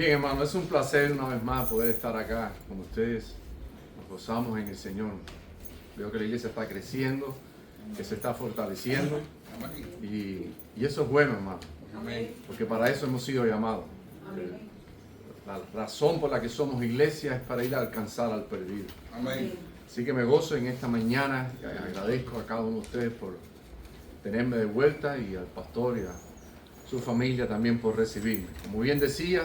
Bien, hermano, es un placer una vez más poder estar acá con ustedes. Nos gozamos en el Señor. Veo que la iglesia está creciendo, que se está fortaleciendo y eso es bueno, hermano. Porque para eso hemos sido llamados. La razón por la que somos iglesia es para ir a alcanzar al perdido. Así que me gozo en esta mañana y agradezco a cada uno de ustedes por tenerme de vuelta y al pastor y a su familia también por recibirme. Como bien decía,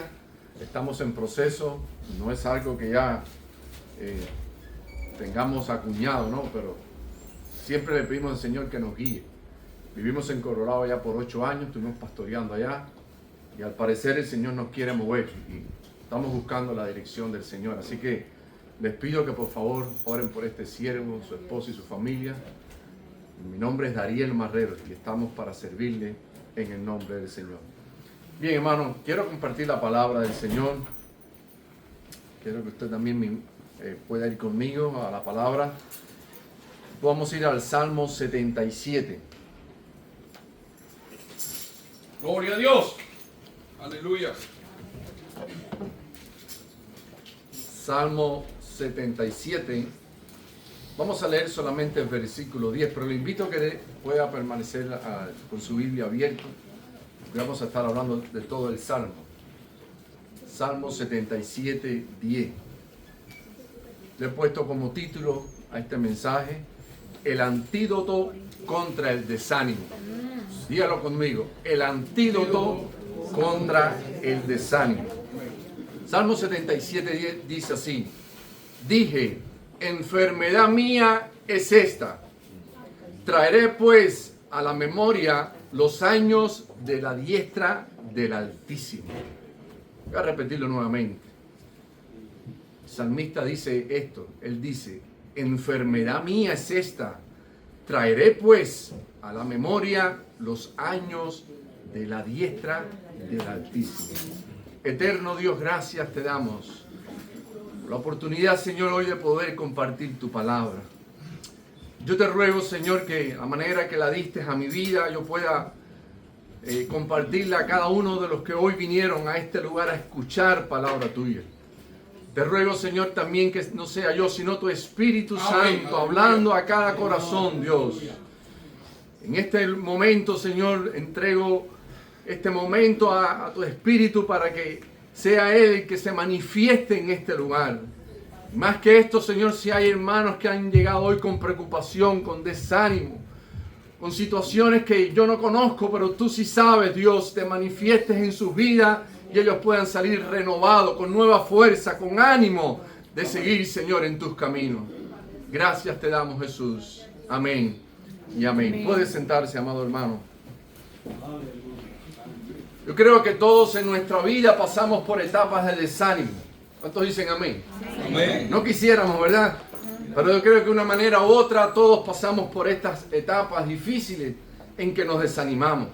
estamos en proceso, no es algo que ya tengamos acuñado, ¿no? Pero siempre le pedimos al Señor que nos guíe. Vivimos en Colorado ya por 8 años, estuvimos pastoreando allá y al parecer el Señor nos quiere mover y estamos buscando la dirección del Señor. Así que les pido que por favor oren por este siervo, su esposa y su familia. Mi nombre es Dariel Marrero y estamos para servirle en el nombre del Señor. Bien, hermano, quiero compartir la palabra del Señor. Quiero que usted también pueda ir conmigo a la palabra. Vamos a ir al Salmo 77. Gloria a Dios. Aleluya. Salmo 77. Vamos a leer solamente el versículo 10, pero le invito a que pueda permanecer con su Biblia abierta. Vamos a estar hablando de todo el Salmo. Salmo 77, 10. Le he puesto como título a este mensaje: el antídoto contra el desánimo. Dígalo conmigo: el antídoto contra el desánimo. Salmo 77, 10 dice así: dije, enfermedad mía es esta. Traeré pues a la memoria los años de la diestra del Altísimo. Voy a repetirlo nuevamente. El salmista dice esto. Él dice, enfermedad mía es esta. Traeré pues a la memoria los años de la diestra del Altísimo. Eterno Dios, gracias te damos por la oportunidad, Señor, hoy de poder compartir tu palabra. Yo te ruego, Señor, que la manera que la diste a mi vida, yo pueda compartirla a cada uno de los que hoy vinieron a este lugar a escuchar palabra tuya. Te ruego, Señor, también que no sea yo, sino tu Espíritu Santo hablando a cada corazón, Dios. En este momento, Señor, entrego este momento a tu Espíritu para que sea Él el que se manifieste en este lugar. Más que esto, Señor, si hay hermanos que han llegado hoy con preocupación, con desánimo, con situaciones que yo no conozco, pero tú sí sabes, Dios, te manifiestes en sus vidas y ellos puedan salir renovados, con nueva fuerza, con ánimo de seguir, Señor, en tus caminos. Gracias te damos, Jesús. Amén y amén. Puede sentarse, amado hermano. Yo creo que todos en nuestra vida pasamos por etapas de desánimo. ¿Cuántos dicen amén? Amén. No quisiéramos, ¿verdad? Pero yo creo que de una manera u otra todos pasamos por estas etapas difíciles en que nos desanimamos.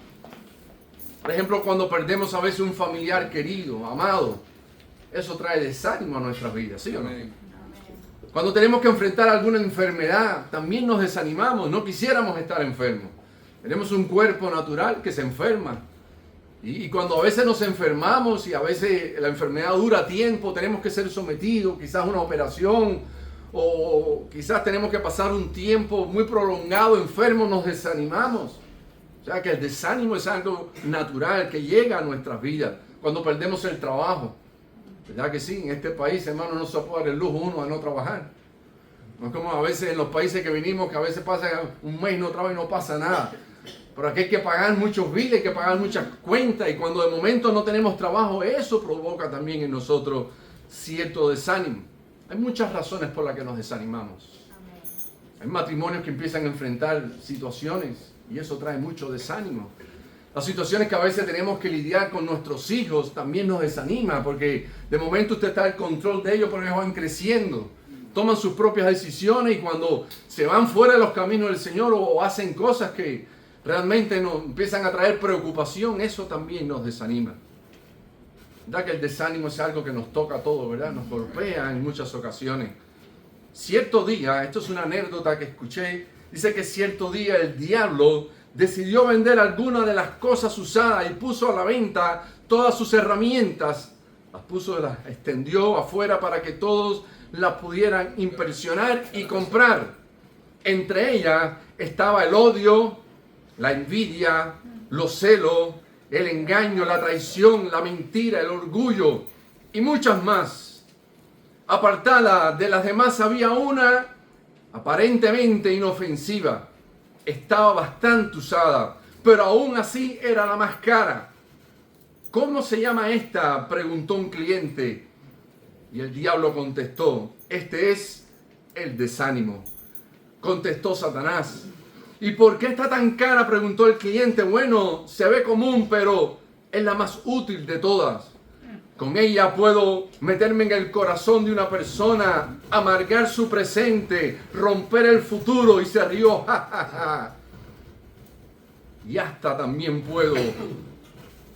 Por ejemplo, cuando perdemos a veces un familiar querido, amado, eso trae desánimo a nuestras vidas, ¿sí o no? Cuando tenemos que enfrentar alguna enfermedad, también nos desanimamos, no quisiéramos estar enfermos. Tenemos un cuerpo natural que se enferma. Y cuando a veces nos enfermamos y a veces la enfermedad dura tiempo, tenemos que ser sometidos quizás a una operación o quizás tenemos que pasar un tiempo muy prolongado enfermos, nos desanimamos. O sea que el desánimo es algo natural que llega a nuestras vidas cuando perdemos el trabajo. ¿Verdad que sí? En este país, hermano, no se puede dar el lujo uno de no trabajar. No es como a veces en los países que vinimos, que a veces pasa un mes no trabaja y no pasa nada. Pero aquí hay que pagar muchos biles, hay que pagar muchas cuentas y cuando de momento no tenemos trabajo, eso provoca también en nosotros cierto desánimo. Hay muchas razones por las que nos desanimamos. Hay matrimonios que empiezan a enfrentar situaciones y eso trae mucho desánimo. Las situaciones que a veces tenemos que lidiar con nuestros hijos también nos desanima porque de momento usted está en control de ellos porque ellos van creciendo. Toman sus propias decisiones y cuando se van fuera de los caminos del Señor o hacen cosas que realmente nos empiezan a traer preocupación, eso también nos desanima. ¿Verdad que el desánimo es algo que nos toca a todos, verdad? Nos golpea en muchas ocasiones. Cierto día, esto es una anécdota que escuché, dice que cierto día el diablo decidió vender algunas de las cosas usadas y puso a la venta todas sus herramientas las extendió afuera para que todos las pudieran impresionar y comprar. Entre ellas estaba el odio, la envidia, los celos, el engaño, la traición, la mentira, el orgullo y muchas más. Apartada de las demás había una aparentemente inofensiva. Estaba bastante usada, pero aún así era la más cara. ¿Cómo se llama esta?, preguntó un cliente. Y el diablo contestó: este es el desánimo. Contestó Satanás. ¿Y por qué está tan cara?, preguntó el cliente. Bueno, se ve común, pero es la más útil de todas. Con ella puedo meterme en el corazón de una persona, amargar su presente, romper el futuro. Y se rió. Ja, ja, ja. Y hasta también puedo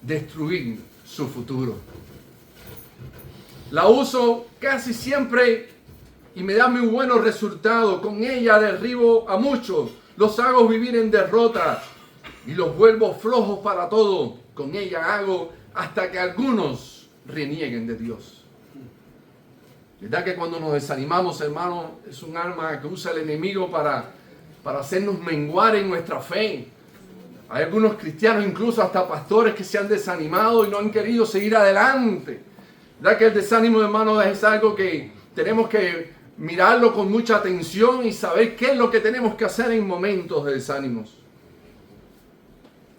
destruir su futuro. La uso casi siempre y me da muy buenos resultados. Con ella derribo a muchos, los hago vivir en derrota y los vuelvo flojos para todo. Con ella hago hasta que algunos renieguen de Dios. ¿Verdad que cuando nos desanimamos, hermano, es un arma que usa el enemigo para hacernos menguar en nuestra fe? Hay algunos cristianos, incluso hasta pastores, que se han desanimado y no han querido seguir adelante. ¿Verdad que el desánimo, hermano, es algo que tenemos que mirarlo con mucha atención y saber qué es lo que tenemos que hacer en momentos de desánimos?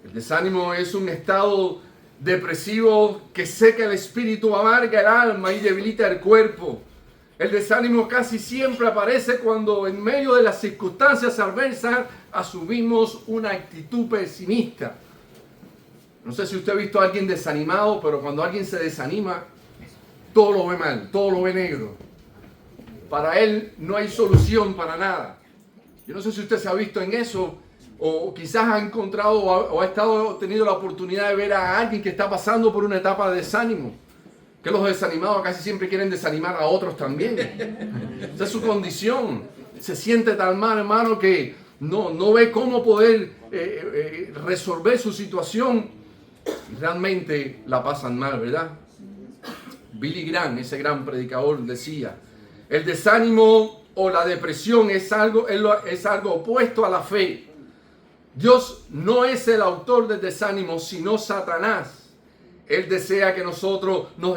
El desánimo es un estado depresivo que seca el espíritu, amarga el alma y debilita el cuerpo. El desánimo casi siempre aparece cuando en medio de las circunstancias adversas asumimos una actitud pesimista. No sé si usted ha visto a alguien desanimado, pero cuando alguien se desanima, todo lo ve mal, todo lo ve negro. Para él no hay solución para nada. Yo no sé si usted se ha visto en eso, o quizás ha encontrado o ha tenido la oportunidad de ver a alguien que está pasando por una etapa de desánimo. Que los desanimados casi siempre quieren desanimar a otros también. Esa es su condición. Se siente tan mal, hermano, que no ve cómo poder resolver su situación. Y realmente la pasan mal, ¿verdad? Billy Graham, ese gran predicador, decía: el desánimo o la depresión es algo opuesto a la fe. Dios no es el autor del desánimo, sino Satanás. Él desea que nosotros nos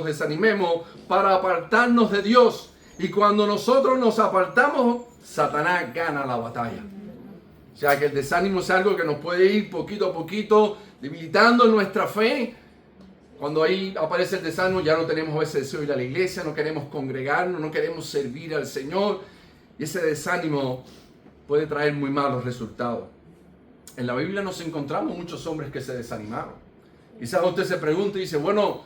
desanimemos para apartarnos de Dios. Y cuando nosotros nos apartamos, Satanás gana la batalla. O sea que el desánimo es algo que nos puede ir poquito a poquito debilitando nuestra fe. Cuando ahí aparece el desánimo, ya no tenemos ese deseo de ir a la iglesia, no queremos congregarnos, no queremos servir al Señor. Y ese desánimo puede traer muy malos resultados. En la Biblia nos encontramos muchos hombres que se desanimaron. Quizás usted se pregunta y dice: bueno,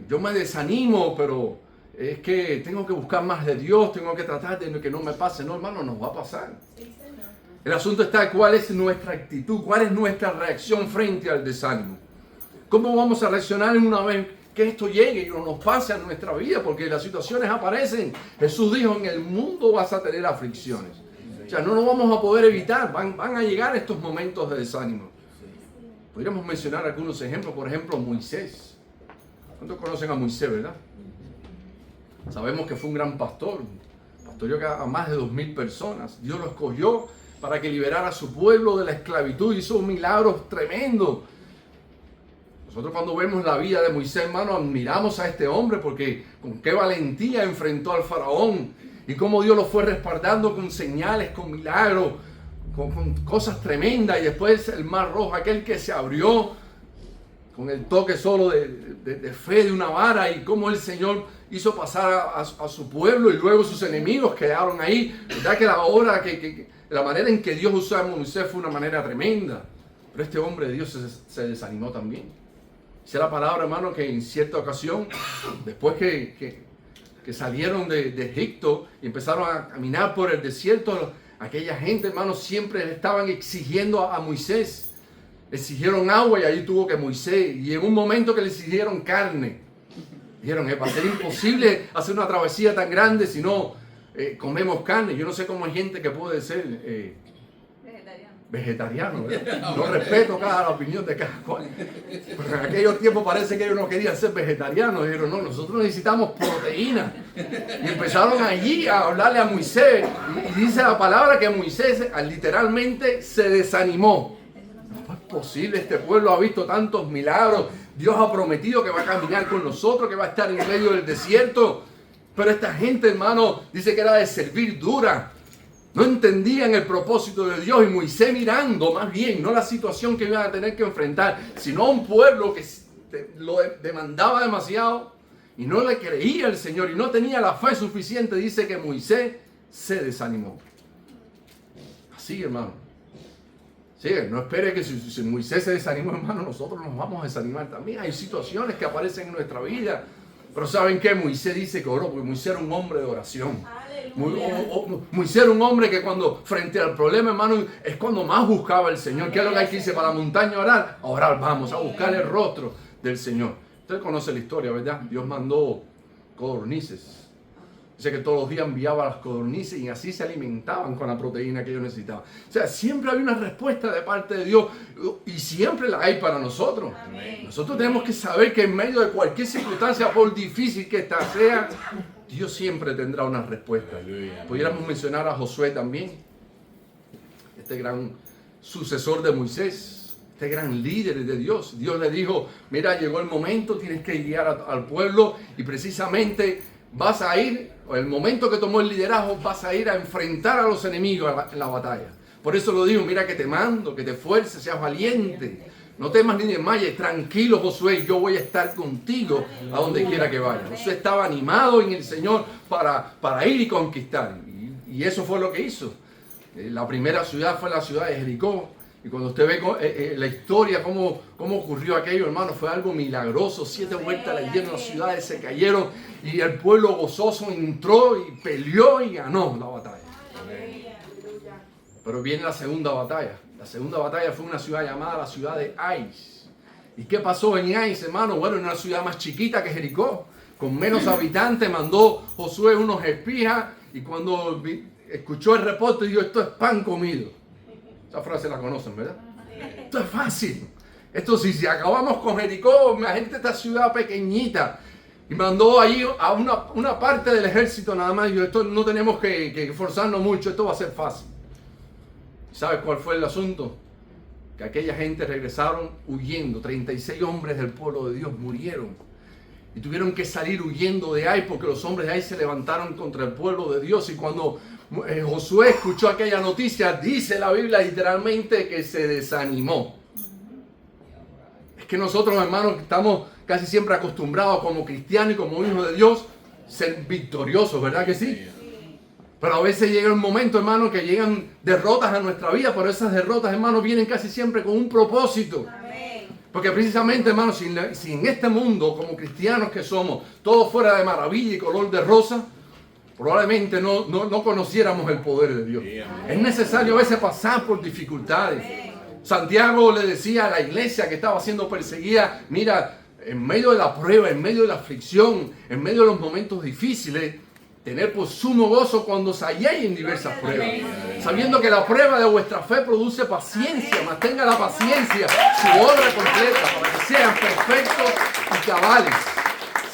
yo me desanimo, pero es que tengo que buscar más de Dios, tengo que tratar de que no me pase. No, hermano, nos va a pasar. El asunto está: ¿cuál es nuestra actitud? ¿Cuál es nuestra reacción frente al desánimo? ¿Cómo vamos a reaccionar una vez que esto llegue y no nos pase a nuestra vida? Porque las situaciones aparecen. Jesús dijo: en el mundo vas a tener aflicciones. O sea, no nos vamos a poder evitar, van a llegar estos momentos de desánimo. Podríamos mencionar algunos ejemplos, por ejemplo, Moisés. ¿Cuántos conocen a Moisés, verdad? Sabemos que fue un gran pastor, pastoreó a más de 2,000 personas. Dios lo escogió para que liberara a su pueblo de la esclavitud, hizo milagros tremendos. Nosotros cuando vemos la vida de Moisés, hermano, admiramos a este hombre porque con qué valentía enfrentó al faraón. Y cómo Dios lo fue respaldando con señales, con milagros, con cosas tremendas. Y después el mar rojo, aquel que se abrió con el toque solo de fe de una vara. Y cómo el Señor hizo pasar a su pueblo y luego sus enemigos quedaron ahí. ¿Verdad que la manera en que Dios usó a Moisés fue una manera tremenda? Pero este hombre de Dios se desanimó también. Dice la palabra, hermano, que en cierta ocasión, después que salieron de Egipto y empezaron a caminar por el desierto, aquella gente, hermano, siempre le estaban exigiendo a Moisés. Le exigieron agua y ahí tuvo que Moisés. Y en un momento que le exigieron carne, dijeron: va a ser imposible hacer una travesía tan grande si no comemos carne. Yo no sé cómo hay gente que puede ser vegetarianos, ¿verdad? No respeto la opinión de cada cual. Pero en aquellos tiempos parece que ellos no querían ser vegetarianos. Dijeron, no, nosotros necesitamos proteína. Y empezaron allí a hablarle a Moisés. Y dice la palabra que Moisés literalmente se desanimó. No es posible, este pueblo ha visto tantos milagros. Dios ha prometido que va a caminar con nosotros, que va a estar en medio del desierto. Pero esta gente, hermano, dice que era de servir dura. No entendían el propósito de Dios, y Moisés mirando más bien, no la situación que iban a tener que enfrentar, sino a un pueblo que lo demandaba demasiado y no le creía al Señor y no tenía la fe suficiente. Dice que Moisés se desanimó. Así, hermano. Sí, no espere que si Moisés se desanimó, hermano, nosotros nos vamos a desanimar también. Hay situaciones que aparecen en nuestra vida. Pero ¿saben qué? Moisés dice que oró, porque Moisés era un hombre de oración. Moisés era un hombre que cuando frente al problema, hermano, es cuando más buscaba al Señor. ¿Qué es lo que hay que decir? Para la montaña orar, a orar, vamos a buscar el rostro del Señor. Usted conoce la historia, ¿verdad? Dios mandó codornices. Dice que todos los días enviaba las codornices y así se alimentaban con la proteína que ellos necesitaban. O sea, siempre hay una respuesta de parte de Dios y siempre la hay para nosotros. Amén. Nosotros tenemos que saber que en medio de cualquier circunstancia, por difícil que esta sea, Dios siempre tendrá una respuesta. Pudiéramos mencionar a Josué también, este gran sucesor de Moisés, este gran líder de Dios. Dios le dijo, mira, llegó el momento, tienes que guiar al pueblo y precisamente vas a ir, el momento que tomó el liderazgo, vas a ir a enfrentar a los enemigos en la batalla. Por eso lo digo, mira que te mando, que te esfuerces, seas valiente. No temas ni desmayes, tranquilo Josué, yo voy a estar contigo a donde quiera que vayas. Josué estaba animado en el Señor para ir y conquistar. Y eso fue lo que hizo. La primera ciudad fue la ciudad de Jericó. Y cuando usted ve la historia, cómo ocurrió aquello, hermano, fue algo milagroso. 7 vueltas le dieron, las ciudades se cayeron y el pueblo gozoso entró y peleó y ganó la batalla. Pero viene la segunda batalla. La segunda batalla fue una ciudad llamada la ciudad de Ais. ¿Y qué pasó en Ais, hermano? Bueno, en una ciudad más chiquita que Jericó, con menos habitantes, mandó Josué unos espías y cuando escuchó el reporte dijo, esto es pan comido. Esa frase la conocen, ¿verdad? Esto es fácil. Esto si acabamos con Jericó, imagínate esta ciudad pequeñita. Y mandó ahí a una parte del ejército nada más. Y dijo, esto no tenemos que esforzarnos mucho, esto va a ser fácil. ¿Sabes cuál fue el asunto? Que aquella gente regresaron huyendo. 36 hombres del pueblo de Dios murieron. Y tuvieron que salir huyendo de ahí porque los hombres de ahí se levantaron contra el pueblo de Dios. Y cuando Josué escuchó aquella noticia, dice la Biblia literalmente que se desanimó. Es que nosotros, hermanos, estamos casi siempre acostumbrados como cristianos y como hijos de Dios ser victoriosos, ¿verdad que sí? Pero a veces llega un momento, hermano, que llegan derrotas a nuestra vida, pero esas derrotas, hermano, vienen casi siempre con un propósito. Porque precisamente, hermano, si en este mundo, como cristianos que somos, todo fuera de maravilla y color de rosa, probablemente no conociéramos el poder de Dios. Es necesario a veces pasar por dificultades. Santiago le decía a la iglesia que estaba siendo perseguida, mira, en medio de la prueba, en medio de la aflicción, en medio de los momentos difíciles, tener por sumo gozo cuando os halléis en diversas pruebas. Sabiendo que la prueba de vuestra fe produce paciencia, mantenga la paciencia, su obra completa, para que sean perfectos y cabales,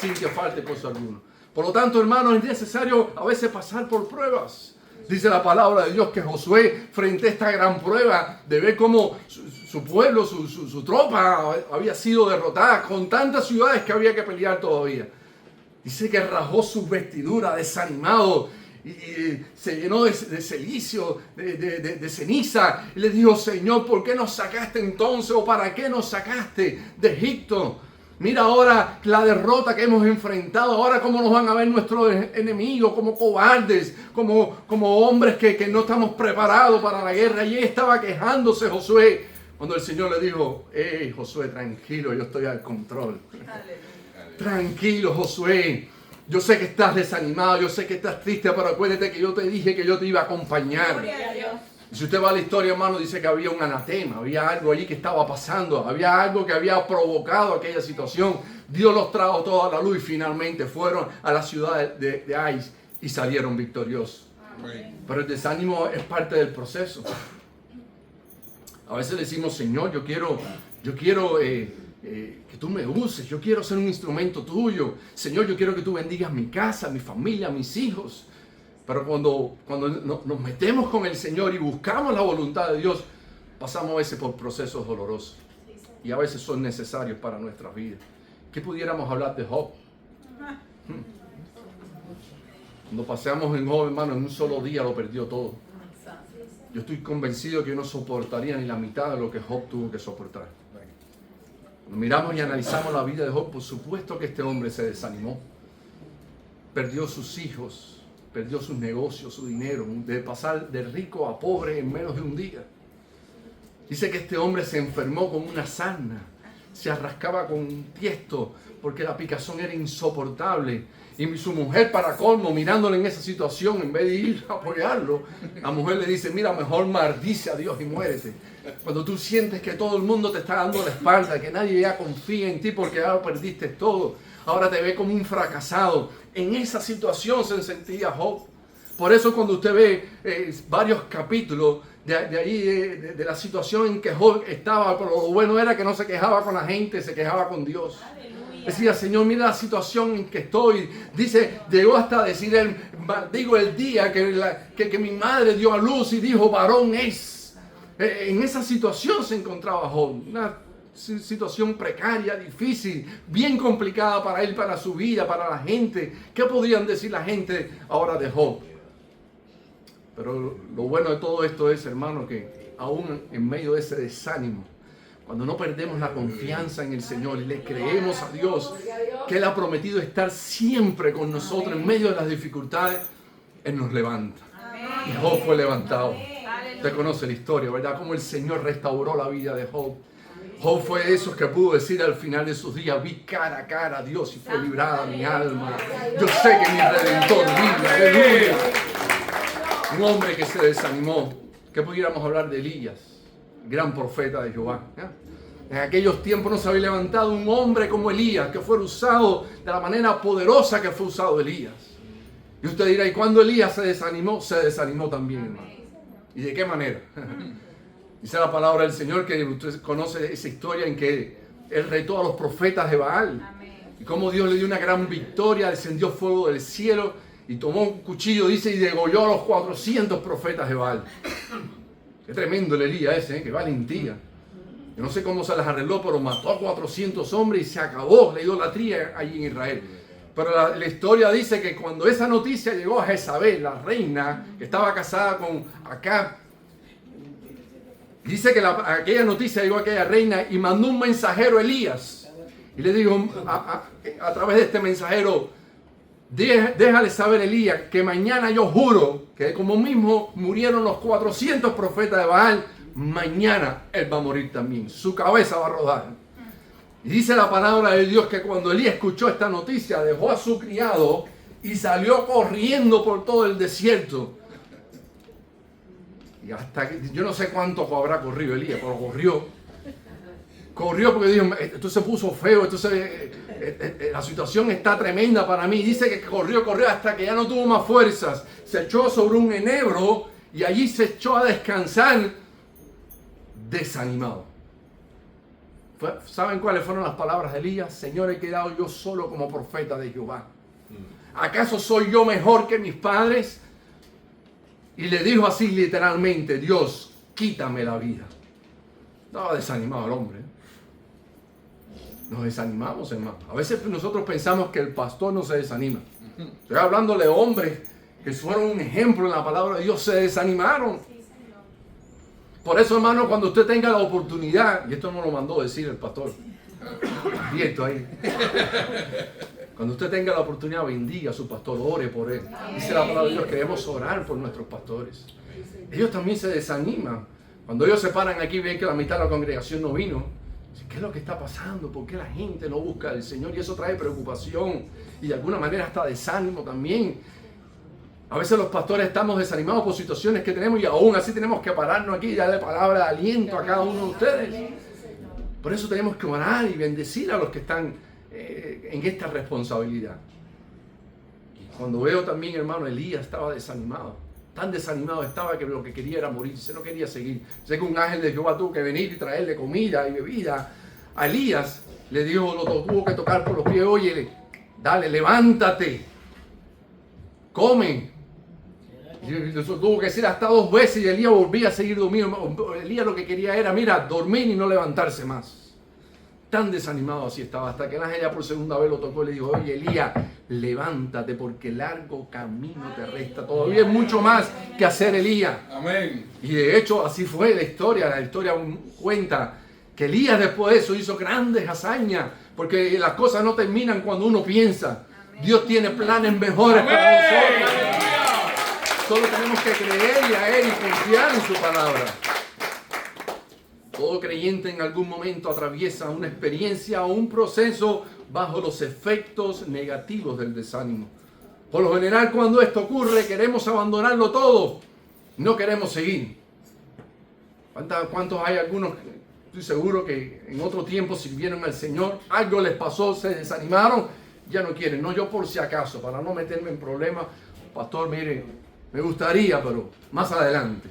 sin que falte cosa alguna. Por lo tanto, hermanos, es necesario a veces pasar por pruebas. Dice la palabra de Dios que Josué, frente a esta gran prueba de ver cómo su pueblo, su tropa había sido derrotada con tantas ciudades que había que pelear todavía. Dice que rasgó sus vestiduras desanimado y se llenó de celicio, de ceniza. Y le dijo, Señor, ¿por qué nos sacaste entonces? ¿O para qué nos sacaste de Egipto? Mira ahora la derrota que hemos enfrentado. Ahora cómo nos van a ver nuestros enemigos, como cobardes, como hombres que no estamos preparados para la guerra. Y estaba quejándose Josué cuando el Señor le dijo, Josué, tranquilo, yo estoy al control. Tranquilo, Josué. Yo sé que estás desanimado, yo sé que estás triste, pero acuérdate que yo te dije que yo te iba a acompañar. Y si usted va a la historia, hermano, dice que había un anatema, había algo allí que estaba pasando, había algo que había provocado aquella situación. Dios los trajo toda la luz y finalmente fueron a la ciudad de Ais y salieron victoriosos. Pero el desánimo es parte del proceso. A veces decimos, Señor, yo quiero que tú me uses, yo quiero ser un instrumento tuyo. Señor, yo quiero que tú bendigas mi casa, mi familia, mis hijos. Pero cuando nos metemos con el Señor y buscamos la voluntad de Dios, pasamos a veces por procesos dolorosos. Y a veces son necesarios para nuestras vidas. ¿Qué pudiéramos hablar de Job? Cuando paseamos en Job, hermano, en un solo día lo perdió todo. Yo estoy convencido que no soportaría ni la mitad de lo que Job tuvo que soportar. Cuando miramos y analizamos la vida de Job, por supuesto que este hombre se desanimó. Perdió sus hijos, perdió sus negocios, su dinero, de pasar de rico a pobre en menos de un día. Dice que este hombre se enfermó con una sarna, se arrascaba con un tiesto porque la picazón era insoportable. Y su mujer, para colmo, mirándole en esa situación, en vez de ir a apoyarlo, la mujer le dice, mira, mejor maldice a Dios y muérete. Cuando tú sientes que todo el mundo te está dando la espalda, que nadie ya confía en ti porque ya lo perdiste todo, ahora te ve como un fracasado. En esa situación se sentía Job. Por eso cuando usted ve varios capítulos de la situación en que Job estaba, pero lo bueno era que no se quejaba con la gente, se quejaba con Dios. Decía, Señor, mira la situación en que estoy. Dice, llegó hasta decir, maldigo el día que mi madre dio a luz y dijo, varón es. En esa situación se encontraba Job. Una situación precaria, difícil, bien complicada para él, para su vida, para la gente. ¿Qué podrían decir la gente ahora de Job? Pero lo bueno de todo esto es, hermano, que aún en medio de ese desánimo, cuando no perdemos la confianza en el Señor y le creemos a Dios que Él ha prometido estar siempre con nosotros en medio de las dificultades, Él nos levanta. Y Job fue levantado. Usted conoce la historia, ¿verdad? Cómo el Señor restauró la vida de Job. Job fue de esos que pudo decir al final de sus días, vi cara a cara a Dios y fue librada mi alma. Yo sé que mi Redentor vive. Aleluya. Un hombre que se desanimó. Que pudiéramos hablar de Elías, gran profeta de Jehová. En aquellos tiempos no se había levantado un hombre como Elías, que fuera usado de la manera poderosa que fue usado Elías. Y usted dirá, ¿y cuando Elías se desanimó? Se desanimó también, hermano. ¿Y de qué manera? Dice la palabra del Señor que usted conoce esa historia en que Él retó a los profetas de Baal. Y cómo Dios le dio una gran victoria, descendió fuego del cielo y tomó un cuchillo, dice, y degolló a los 400 profetas de Baal. Qué tremendo el Elías ese, qué valentía. Yo no sé cómo se las arregló, pero mató a 400 hombres y se acabó la idolatría allí en Israel. Pero la historia dice que cuando esa noticia llegó a Jezabel, la reina, que estaba casada con Acab, dice que aquella noticia llegó a aquella reina y mandó un mensajero a Elías. Y le dijo a través de este mensajero, déjale saber Elías que mañana yo juro que como mismo murieron los 400 profetas de Baal, mañana él va a morir también. Su cabeza va a rodar. Y dice la palabra de Dios que cuando Elías escuchó esta noticia, dejó a su criado y salió corriendo por todo el desierto. Y hasta que, yo no sé cuánto habrá corrido Elías, pero corrió. Corrió porque dijo, esto se puso feo, la situación está tremenda para mí. Dice que corrió hasta que ya no tuvo más fuerzas. Se echó sobre un enebro y allí se echó a descansar desanimado. ¿Saben cuáles fueron las palabras de Elías? Señor, he quedado yo solo como profeta de Jehová. ¿Acaso soy yo mejor que mis padres? Y le dijo así literalmente, Dios, quítame la vida. Estaba desanimado el hombre. Nos desanimamos, hermano. A veces nosotros pensamos que el pastor no se desanima. Estoy hablando de hombres que fueron un ejemplo en la palabra de Dios, se desanimaron. Por eso, hermano, cuando usted tenga la oportunidad, y esto no lo mandó decir el pastor, abierto ahí. Cuando usted tenga la oportunidad, bendiga a su pastor, ore por él. Dice la palabra de Dios que debemos orar por nuestros pastores. Ellos también se desaniman. Cuando ellos se paran aquí y ven que la mitad de la congregación no vino, dicen, ¿qué es lo que está pasando? ¿Por qué la gente no busca al Señor? Y eso trae preocupación y de alguna manera hasta desánimo también. A veces los pastores estamos desanimados por situaciones que tenemos y aún así tenemos que pararnos aquí y darle palabra de aliento a cada uno de ustedes. Por eso tenemos que orar y bendecir a los que están en esta responsabilidad. Y cuando veo también, hermano, Elías estaba desanimado. Tan desanimado estaba que lo que quería era morirse, no quería seguir. Sé que un ángel de Jehová tuvo que venir y traerle comida y bebida. A Elías le dijo, lo tuvo que tocar por los pies, oye, dale, levántate, come. Y eso tuvo que decir hasta 2 veces y Elías volvía a seguir durmiendo. Elías lo que quería era, mira, dormir y no levantarse más. Tan desanimado así estaba, hasta que el ángel ya por segunda vez lo tocó y le dijo, oye Elías, levántate porque largo camino te resta. Todavía hay mucho más que hacer, Elías. Amén. Y de hecho así fue la historia cuenta que Elías después de eso hizo grandes hazañas, porque las cosas no terminan cuando uno piensa. Dios tiene planes mejores para nosotros. Solo tenemos que creer a Él y confiar en su palabra. Todo creyente en algún momento atraviesa una experiencia o un proceso bajo los efectos negativos del desánimo. Por lo general, cuando esto ocurre, queremos abandonarlo todo. No queremos seguir. ¿Cuántos hay? Algunos, estoy seguro que en otro tiempo sirvieron al Señor, algo les pasó, se desanimaron, ya no quieren. No, yo por si acaso, para no meterme en problemas, pastor, mire, me gustaría, pero más adelante.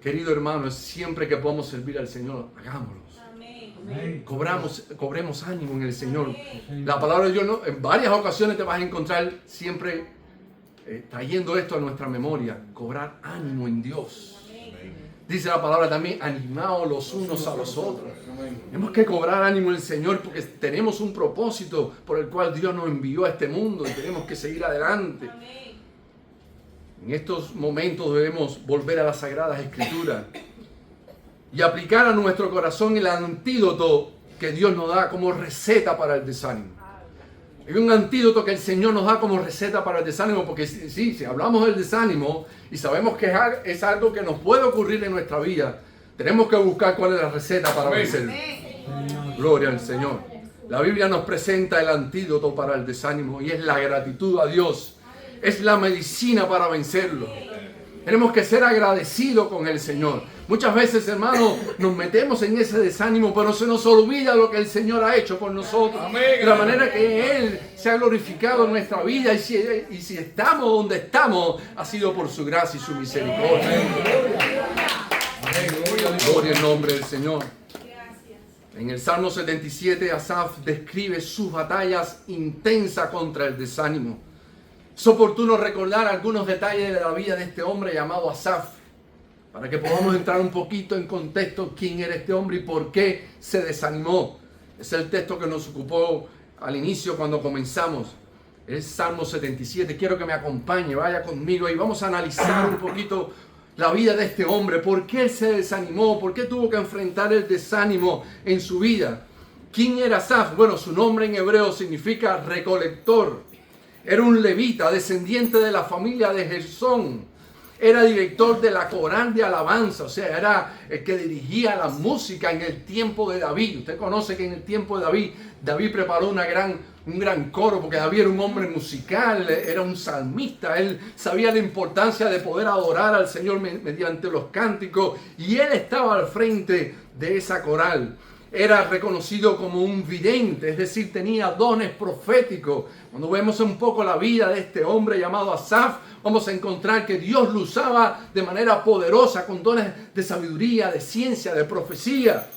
Querido hermano, siempre que podamos servir al Señor, hagámoslo. Cobremos ánimo en el Señor. La palabra de Dios, en varias ocasiones te vas a encontrar siempre trayendo esto a nuestra memoria. Cobrar ánimo en Dios. Dice la palabra también, animaos los unos a los otros. Tenemos que cobrar ánimo en el Señor porque tenemos un propósito por el cual Dios nos envió a este mundo y tenemos que seguir adelante. En estos momentos debemos volver a las Sagradas Escrituras y aplicar a nuestro corazón el antídoto que Dios nos da como receta para el desánimo. Hay un antídoto que el Señor nos da como receta para el desánimo, porque si hablamos del desánimo y sabemos que es algo que nos puede ocurrir en nuestra vida, tenemos que buscar cuál es la receta para vencerlo. Gloria al Señor. La Biblia nos presenta el antídoto para el desánimo y es la gratitud a Dios. Es la medicina para vencerlo. Tenemos que ser agradecidos con el Señor. Muchas veces, hermanos, nos metemos en ese desánimo, pero se nos olvida lo que el Señor ha hecho por nosotros. Amén. De la manera que Él se ha glorificado en nuestra vida. Y si estamos donde estamos, ha sido por su gracia y su misericordia. Gloria al nombre del Señor. En el Salmo 77, Asaf describe sus batallas intensas contra el desánimo. Es oportuno recordar algunos detalles de la vida de este hombre llamado Asaf, para que podamos entrar un poquito en contexto quién era este hombre y por qué se desanimó. Es el texto que nos ocupó al inicio cuando comenzamos. Es Salmo 77. Quiero que me acompañe, vaya conmigo y vamos a analizar un poquito la vida de este hombre. ¿Por qué él se desanimó? ¿Por qué tuvo que enfrentar el desánimo en su vida? ¿Quién era Asaf? Bueno, su nombre en hebreo significa recolector. Era un levita, descendiente de la familia de Gersón. Era director de la coral de alabanza, o sea, era el que dirigía la música en el tiempo de David. Usted conoce que en el tiempo de David preparó un gran coro, porque David era un hombre musical, era un salmista. Él sabía la importancia de poder adorar al Señor mediante los cánticos, y él estaba al frente de esa coral. Era reconocido como un vidente, es decir, tenía dones proféticos. Cuando vemos un poco la vida de este hombre llamado Asaf, vamos a encontrar que Dios lo usaba de manera poderosa, con dones de sabiduría, de ciencia, de profecía.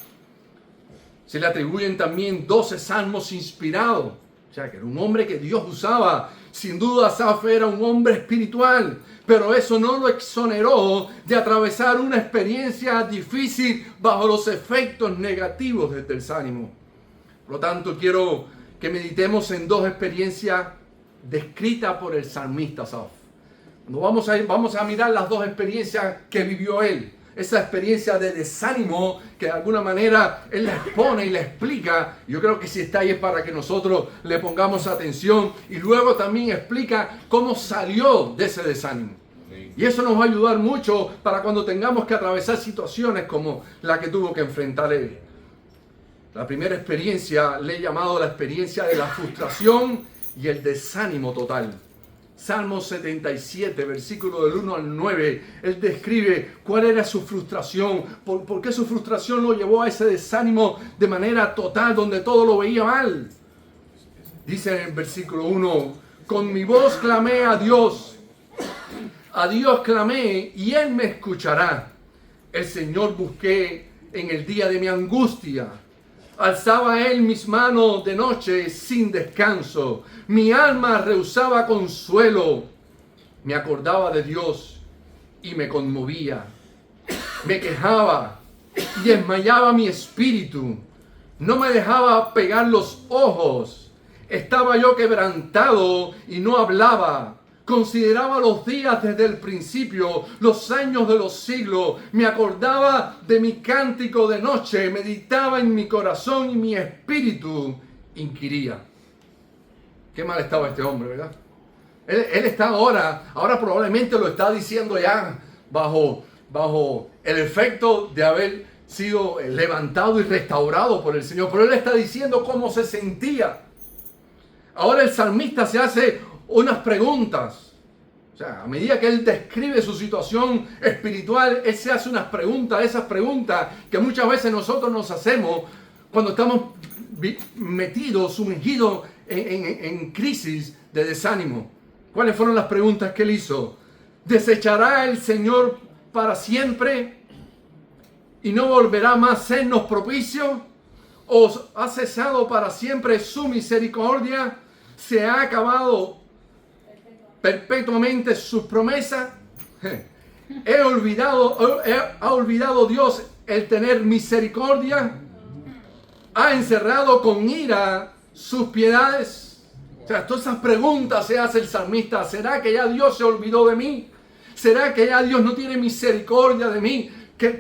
Se le atribuyen también 12 salmos inspirados. O sea, que era un hombre que Dios usaba. Sin duda, Asaf era un hombre espiritual, pero eso no lo exoneró de atravesar una experiencia difícil bajo los efectos negativos del desánimo. Por lo tanto, quiero que meditemos en 2 experiencias descritas por el salmista Asaf. Vamos a mirar las 2 experiencias que vivió él. Esa experiencia de desánimo que de alguna manera él la expone y la explica. Yo creo que si está ahí es para que nosotros le pongamos atención. Y luego también explica cómo salió de ese desánimo. Y eso nos va a ayudar mucho para cuando tengamos que atravesar situaciones como la que tuvo que enfrentar él. La primera experiencia le he llamado la experiencia de la frustración y el desánimo total. Salmo 77, versículo del 1 al 9, él describe cuál era su frustración, por qué su frustración lo llevó a ese desánimo de manera total, donde todo lo veía mal. Dice en el versículo 1, con mi voz clamé a Dios, A Dios clamé y Él me escuchará. El Señor busqué en el día de mi angustia. Alzaba Él mis manos de noche sin descanso. Mi alma rehusaba consuelo. Me acordaba de Dios y me conmovía. Me quejaba y desmayaba mi espíritu. No me dejaba pegar los ojos. Estaba yo quebrantado y no hablaba. Consideraba los días desde el principio, los años de los siglos. Me acordaba de mi cántico de noche. Meditaba en mi corazón y mi espíritu inquiría. Qué mal estaba este hombre, ¿verdad? Él está ahora probablemente lo está diciendo ya bajo el efecto de haber sido levantado y restaurado por el Señor. Pero él está diciendo cómo se sentía. Ahora el salmista se hace unas preguntas. O sea, a medida que él describe su situación espiritual, él se hace unas preguntas, esas preguntas que muchas veces nosotros nos hacemos cuando estamos metidos, sumergidos en crisis de desánimo. ¿Cuáles fueron las preguntas que él hizo? ¿Desechará el Señor para siempre y no volverá más a sernos propicio? ¿O ha cesado para siempre su misericordia? ¿Se ha acabado perpetuamente sus promesas? ¿Ha olvidado Dios el tener misericordia? ¿Ha encerrado con ira sus piedades? O sea, todas esas preguntas se hace el salmista. ¿Será que ya Dios se olvidó de mí? ¿Será que ya Dios no tiene misericordia de mí?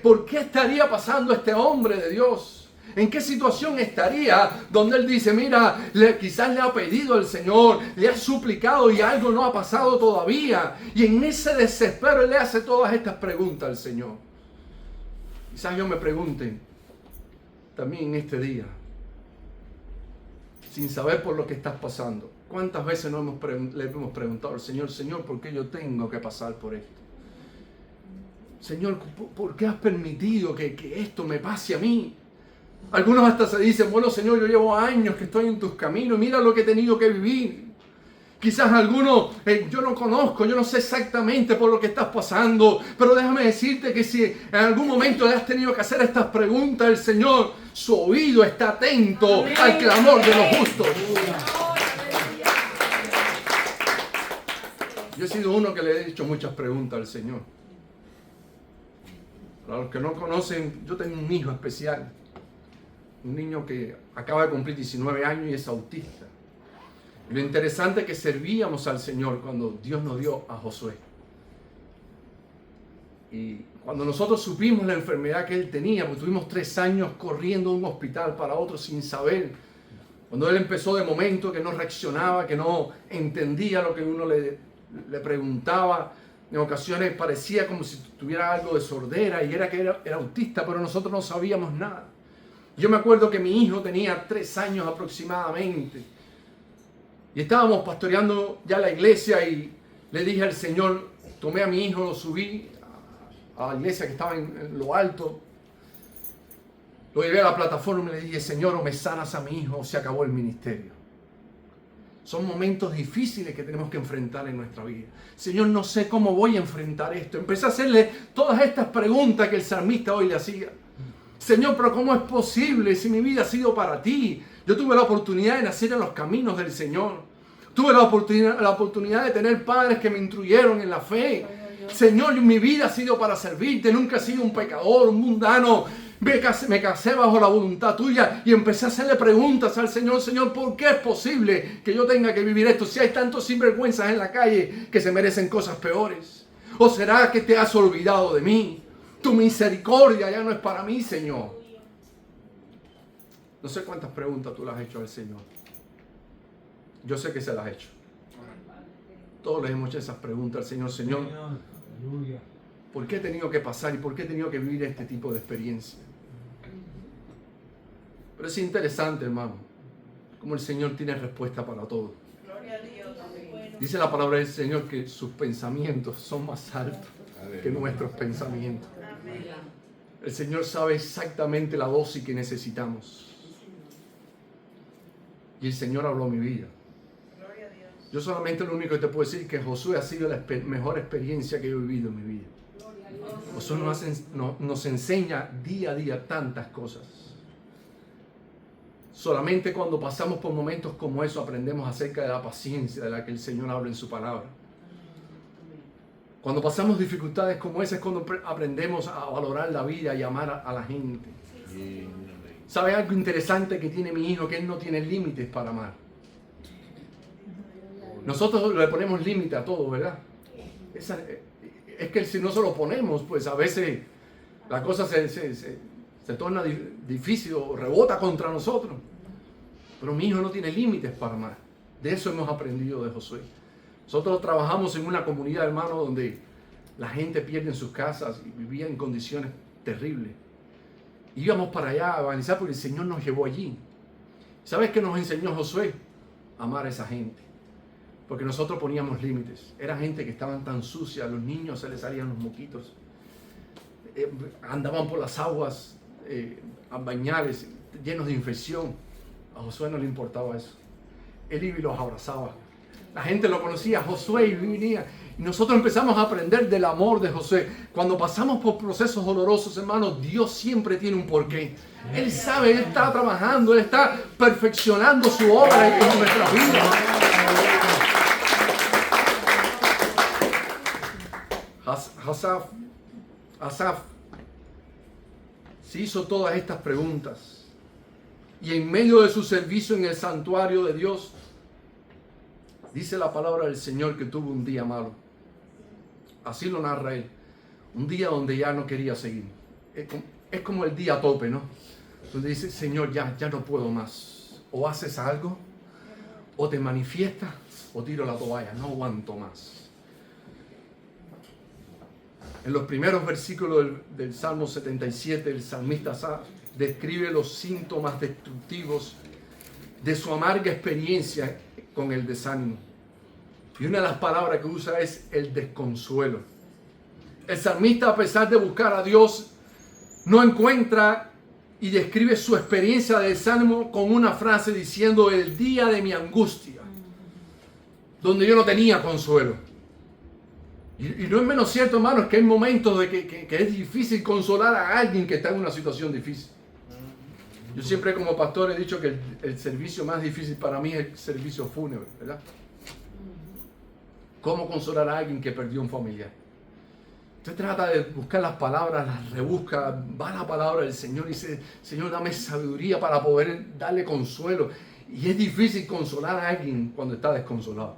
¿Por qué estaría pasando este hombre de Dios? ¿En qué situación estaría donde él dice, mira, quizás le ha pedido al Señor, le ha suplicado y algo no ha pasado todavía? Y en ese desespero él le hace todas estas preguntas al Señor. Quizás yo me pregunte también en este día, sin saber por lo que estás pasando, ¿cuántas veces le hemos preguntado al Señor, Señor, ¿por qué yo tengo que pasar por esto? Señor, ¿por qué has permitido que esto me pase a mí? Algunos hasta se dicen, bueno, Señor, yo llevo años que estoy en tus caminos, mira lo que he tenido que vivir. Quizás algunos, yo no conozco, yo no sé exactamente por lo que estás pasando, pero déjame decirte que si en algún momento le has tenido que hacer estas preguntas, el Señor, su oído está atento Amén. Al clamor de los justos. Yo he sido uno que le he hecho muchas preguntas al Señor. Para los que no conocen, yo tengo un hijo especial. Un niño que acaba de cumplir 19 años y es autista. Y lo interesante es que servíamos al Señor cuando Dios nos dio a Josué. Y cuando nosotros supimos la enfermedad que él tenía, pues tuvimos 3 años corriendo de un hospital para otro sin saber. Cuando él empezó de momento que no reaccionaba, que no entendía lo que uno le preguntaba, en ocasiones parecía como si tuviera algo de sordera y era que era autista, pero nosotros no sabíamos nada. Yo me acuerdo que mi hijo tenía 3 años aproximadamente y estábamos pastoreando ya la iglesia y le dije al Señor, tomé a mi hijo, lo subí a la iglesia que estaba en lo alto, lo llevé a la plataforma y le dije, Señor, o me sanas a mi hijo o se acabó el ministerio. Son momentos difíciles que tenemos que enfrentar en nuestra vida. Señor, no sé cómo voy a enfrentar esto. Empecé a hacerle todas estas preguntas que el salmista hoy le hacía. Señor, pero ¿cómo es posible si mi vida ha sido para ti? Yo tuve la oportunidad de nacer en los caminos del Señor. Tuve la oportunidad de tener padres que me instruyeron en la fe. Señor, mi vida ha sido para servirte. Nunca he sido un pecador, un mundano. Me casé bajo la voluntad tuya y empecé a hacerle preguntas al Señor. Señor, ¿por qué es posible que yo tenga que vivir esto? Si hay tantos sinvergüenzas en la calle que se merecen cosas peores. ¿O será que te has olvidado de mí? Tu misericordia ya no es para mí, Señor. No sé cuántas preguntas tú le has hecho al Señor. Yo sé que se las has hecho. Todos les hemos hecho esas preguntas al Señor. Señor, ¿por qué he tenido que pasar y por qué he tenido que vivir este tipo de experiencia? Pero es interesante, hermano, como el Señor tiene respuesta para todo. Dice la palabra del Señor que sus pensamientos son más altos que nuestros pensamientos. El Señor sabe exactamente la dosis que necesitamos. Y el Señor habló mi vida. Yo solamente lo único que te puedo decir es que Josué ha sido la mejor experiencia que he vivido en mi vida. Josué nos enseña día a día tantas cosas. Solamente cuando pasamos por momentos como eso aprendemos acerca de la paciencia de la que el Señor habla en su palabra. Cuando pasamos dificultades como esas es cuando aprendemos a valorar la vida y amar a la gente. ¿Sabe algo interesante que tiene mi hijo? Que él no tiene límites para amar. Nosotros le ponemos límite a todo, ¿verdad? Es que si no se lo ponemos, pues a veces la cosa se torna difícil o rebota contra nosotros. Pero mi hijo no tiene límites para amar. De eso hemos aprendido de Josué. Nosotros trabajamos en una comunidad, hermano, donde la gente pierde sus casas y vivía en condiciones terribles. Íbamos para allá a evangelizar porque el Señor nos llevó allí. ¿Sabes qué nos enseñó Josué? Amar a esa gente. Porque nosotros poníamos límites. Era gente que estaban tan sucia, a los niños se les salían los moquitos. Andaban por las aguas a bañales llenos de infección. A Josué no le importaba eso. Él iba y los abrazaba. La gente lo conocía, Josué, y venía. Y nosotros empezamos a aprender del amor de Josué. Cuando pasamos por procesos dolorosos, hermanos, Dios siempre tiene un porqué. Él sabe, Él está trabajando, Él está perfeccionando su obra en nuestra vida. Asaf se hizo todas estas preguntas. Y en medio de su servicio en el santuario de Dios, dice la palabra del Señor que tuvo un día malo. Así lo narra él. Un día donde ya no quería seguir. Es como el día tope, ¿no? Donde dice, Señor, ya no puedo más. O haces algo, o te manifiestas, o tiro la toalla. No aguanto más. En los primeros versículos del Salmo 77, el salmista Asaf describe los síntomas destructivos de su amarga experiencia con el desánimo. Y una de las palabras que usa es el desconsuelo. El salmista, a pesar de buscar a Dios, no encuentra y describe su experiencia de desánimo con una frase diciendo: el día de mi angustia, donde yo no tenía consuelo. Y no es menos cierto, hermanos, que hay momentos de que es difícil consolar a alguien que está en una situación difícil. Yo siempre como pastor he dicho que el servicio más difícil para mí es el servicio fúnebre, ¿verdad? ¿Cómo consolar a alguien que perdió un familiar? Usted trata de buscar las palabras, las rebusca, va a la palabra del Señor y dice: Señor, dame sabiduría para poder darle consuelo. Y es difícil consolar a alguien cuando está desconsolado,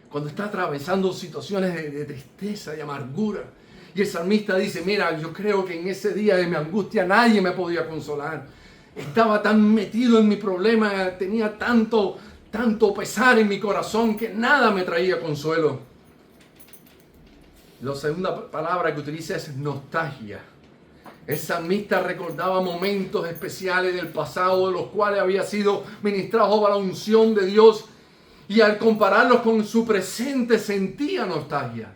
cuando está atravesando situaciones de tristeza, de amargura. Y el salmista dice: mira, yo creo que en ese día de mi angustia nadie me podía consolar. Estaba tan metido en mi problema, tenía tanto pesar en mi corazón que nada me traía consuelo. La segunda palabra que utiliza es nostalgia. El salmista recordaba momentos especiales del pasado de los cuales había sido ministrado bajo la unción de Dios, y al compararlos con su presente sentía nostalgia.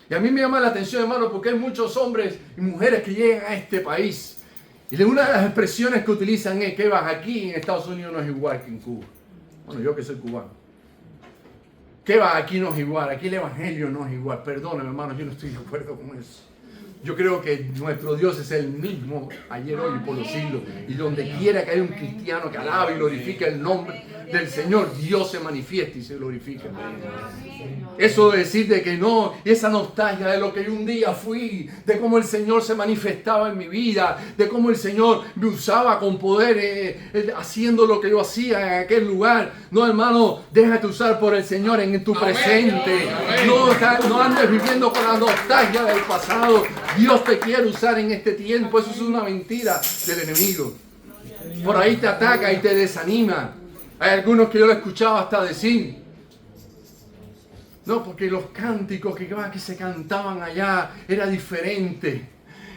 Y a mí me llama la atención, hermano, porque hay muchos hombres y mujeres que llegan a este país y una de las expresiones que utilizan es que aquí en Estados Unidos no es igual que en Cuba. Bueno, yo que soy cubano. ¿Qué va? Aquí no es igual, aquí el evangelio no es igual. Perdónenme, hermano, yo no estoy de acuerdo con eso. Yo creo que nuestro Dios es el mismo ayer, hoy y por los siglos. Y donde quiera que haya un cristiano que alabe y glorifique el nombre del Señor, Dios se manifiesta y se glorifica. Eso de decir de que no, esa nostalgia de lo que yo un día fui, de cómo el Señor se manifestaba en mi vida, de cómo el Señor me usaba con poder, haciendo lo que yo hacía en aquel lugar. No, hermano, déjate usar por el Señor en tu presente. No andes viviendo con la nostalgia del pasado. Dios te quiere usar en este tiempo. Eso es una mentira del enemigo. Por ahí te ataca y te desanima. Hay algunos que yo lo he escuchado hasta decir: no, porque los cánticos que se cantaban allá era diferente.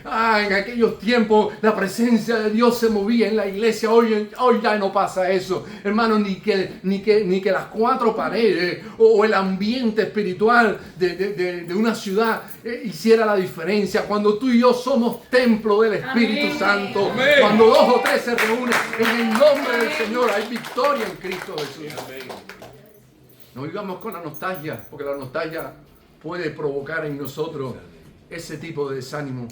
En aquellos tiempos la presencia de Dios se movía en la iglesia. Hoy ya no pasa eso. Hermano, ni que las cuatro paredes o el ambiente espiritual de una ciudad hiciera la diferencia. Cuando tú y yo somos templo del Espíritu Santo, cuando 2 o 3 se reúnen en el nombre del Señor, hay victoria en Cristo Jesús. No vivamos con la nostalgia, porque la nostalgia puede provocar en nosotros ese tipo de desánimo.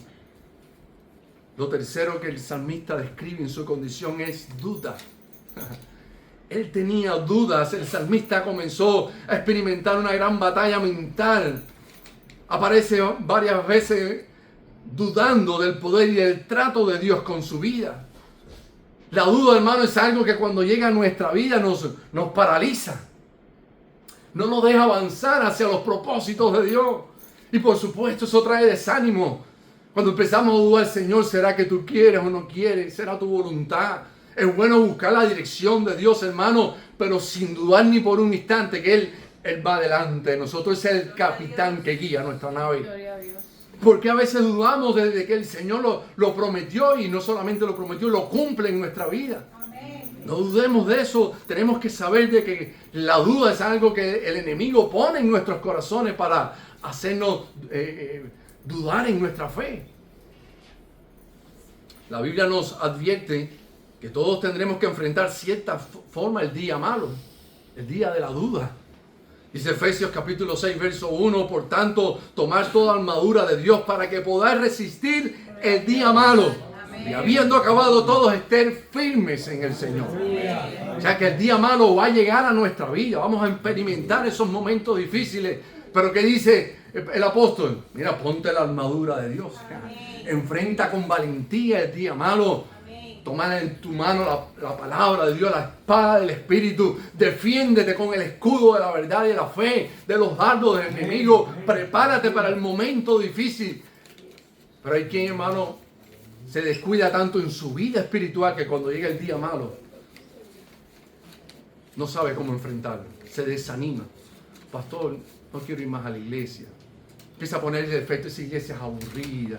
Lo tercero que el salmista describe en su condición es duda. Él tenía dudas. El salmista comenzó a experimentar una gran batalla mental. Aparece varias veces dudando del poder y del trato de Dios con su vida. La duda, hermano, es algo que cuando llega a nuestra vida nos paraliza. No nos deja avanzar hacia los propósitos de Dios. Y por supuesto eso trae desánimo. Cuando empezamos a dudar, Señor, ¿será que tú quieres o no quieres? ¿Será tu voluntad? Es bueno buscar la dirección de Dios, hermano, pero sin dudar ni por un instante que Él va delante de nosotros. Es el capitán que guía nuestra nave. Gloria a Dios. Porque a veces dudamos de que el Señor lo prometió, y no solamente lo prometió, lo cumple en nuestra vida. No dudemos de eso. Tenemos que saber de que la duda es algo que el enemigo pone en nuestros corazones para hacernos dudar en nuestra fe. La Biblia nos advierte que todos tendremos que enfrentar cierta forma el día malo, el día de la duda. Dice Efesios capítulo 6, verso 1, por tanto, tomad toda armadura de Dios para que podáis resistir el día malo. Y habiendo acabado todos, estén firmes en el Señor. O sea que el día malo va a llegar a nuestra vida. Vamos a experimentar esos momentos difíciles. Pero ¿qué dice el apóstol? Mira, ponte la armadura de Dios. Enfrenta con valentía el día malo. Toma en tu mano la palabra de Dios, la espada del Espíritu. Defiéndete con el escudo de la verdad y de la fe, de los dardos del enemigo. Prepárate para el momento difícil. Pero hay quien, hermano, se descuida tanto en su vida espiritual que cuando llega el día malo no sabe cómo enfrentarlo. Se desanima. Pastor, no quiero ir más a la iglesia. Empieza a ponerle defecto. Esa iglesia es aburrida.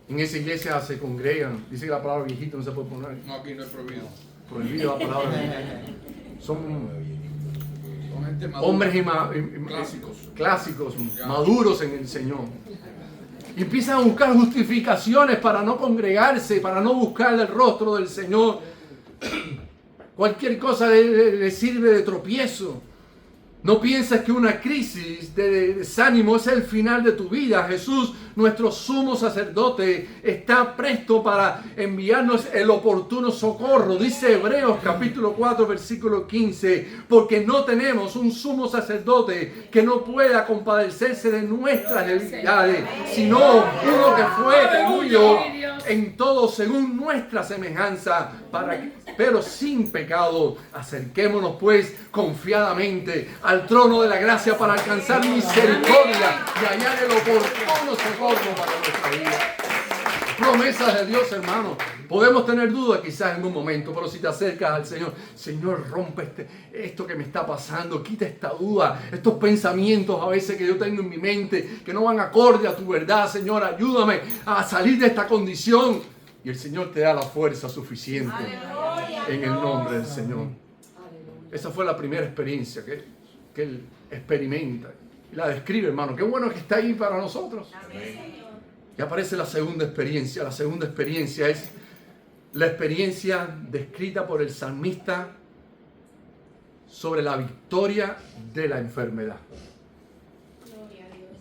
En esa iglesia se congregan. Dice que la palabra viejito no se puede poner. No, aquí no es prohibido. Prohibido la palabra. Son gente madura, hombres clásicos, maduros en el Señor. Y empiezan a buscar justificaciones para no congregarse, para no buscar el rostro del Señor. Cualquier cosa le sirve de tropiezo. No pienses que una crisis de desánimo es el final de tu vida. Jesús, nuestro sumo sacerdote, está presto para enviarnos el oportuno socorro. Dice Hebreos capítulo 4, versículo 15, porque no tenemos un sumo sacerdote que no pueda compadecerse de nuestras debilidades, sino uno que fue tenido en todo según nuestra semejanza, pero sin pecado. Acerquémonos pues confiadamente al trono de la gracia para alcanzar misericordia y hallar el oportuno socorro para nuestra vida. Promesas de Dios, hermano. Podemos tener dudas quizás en un momento, pero si te acercas al Señor, Señor, rompe esto que me está pasando, quita esta duda, estos pensamientos a veces que yo tengo en mi mente, que no van acorde a tu verdad, Señor, ayúdame a salir de esta condición. Y el Señor te da la fuerza suficiente en el nombre del Señor. Esa fue la primera experiencia que Él experimenta. Y la describe, hermano. Qué bueno que está ahí para nosotros. Y aparece la segunda experiencia. La segunda experiencia es la experiencia descrita por el salmista sobre la victoria de la enfermedad.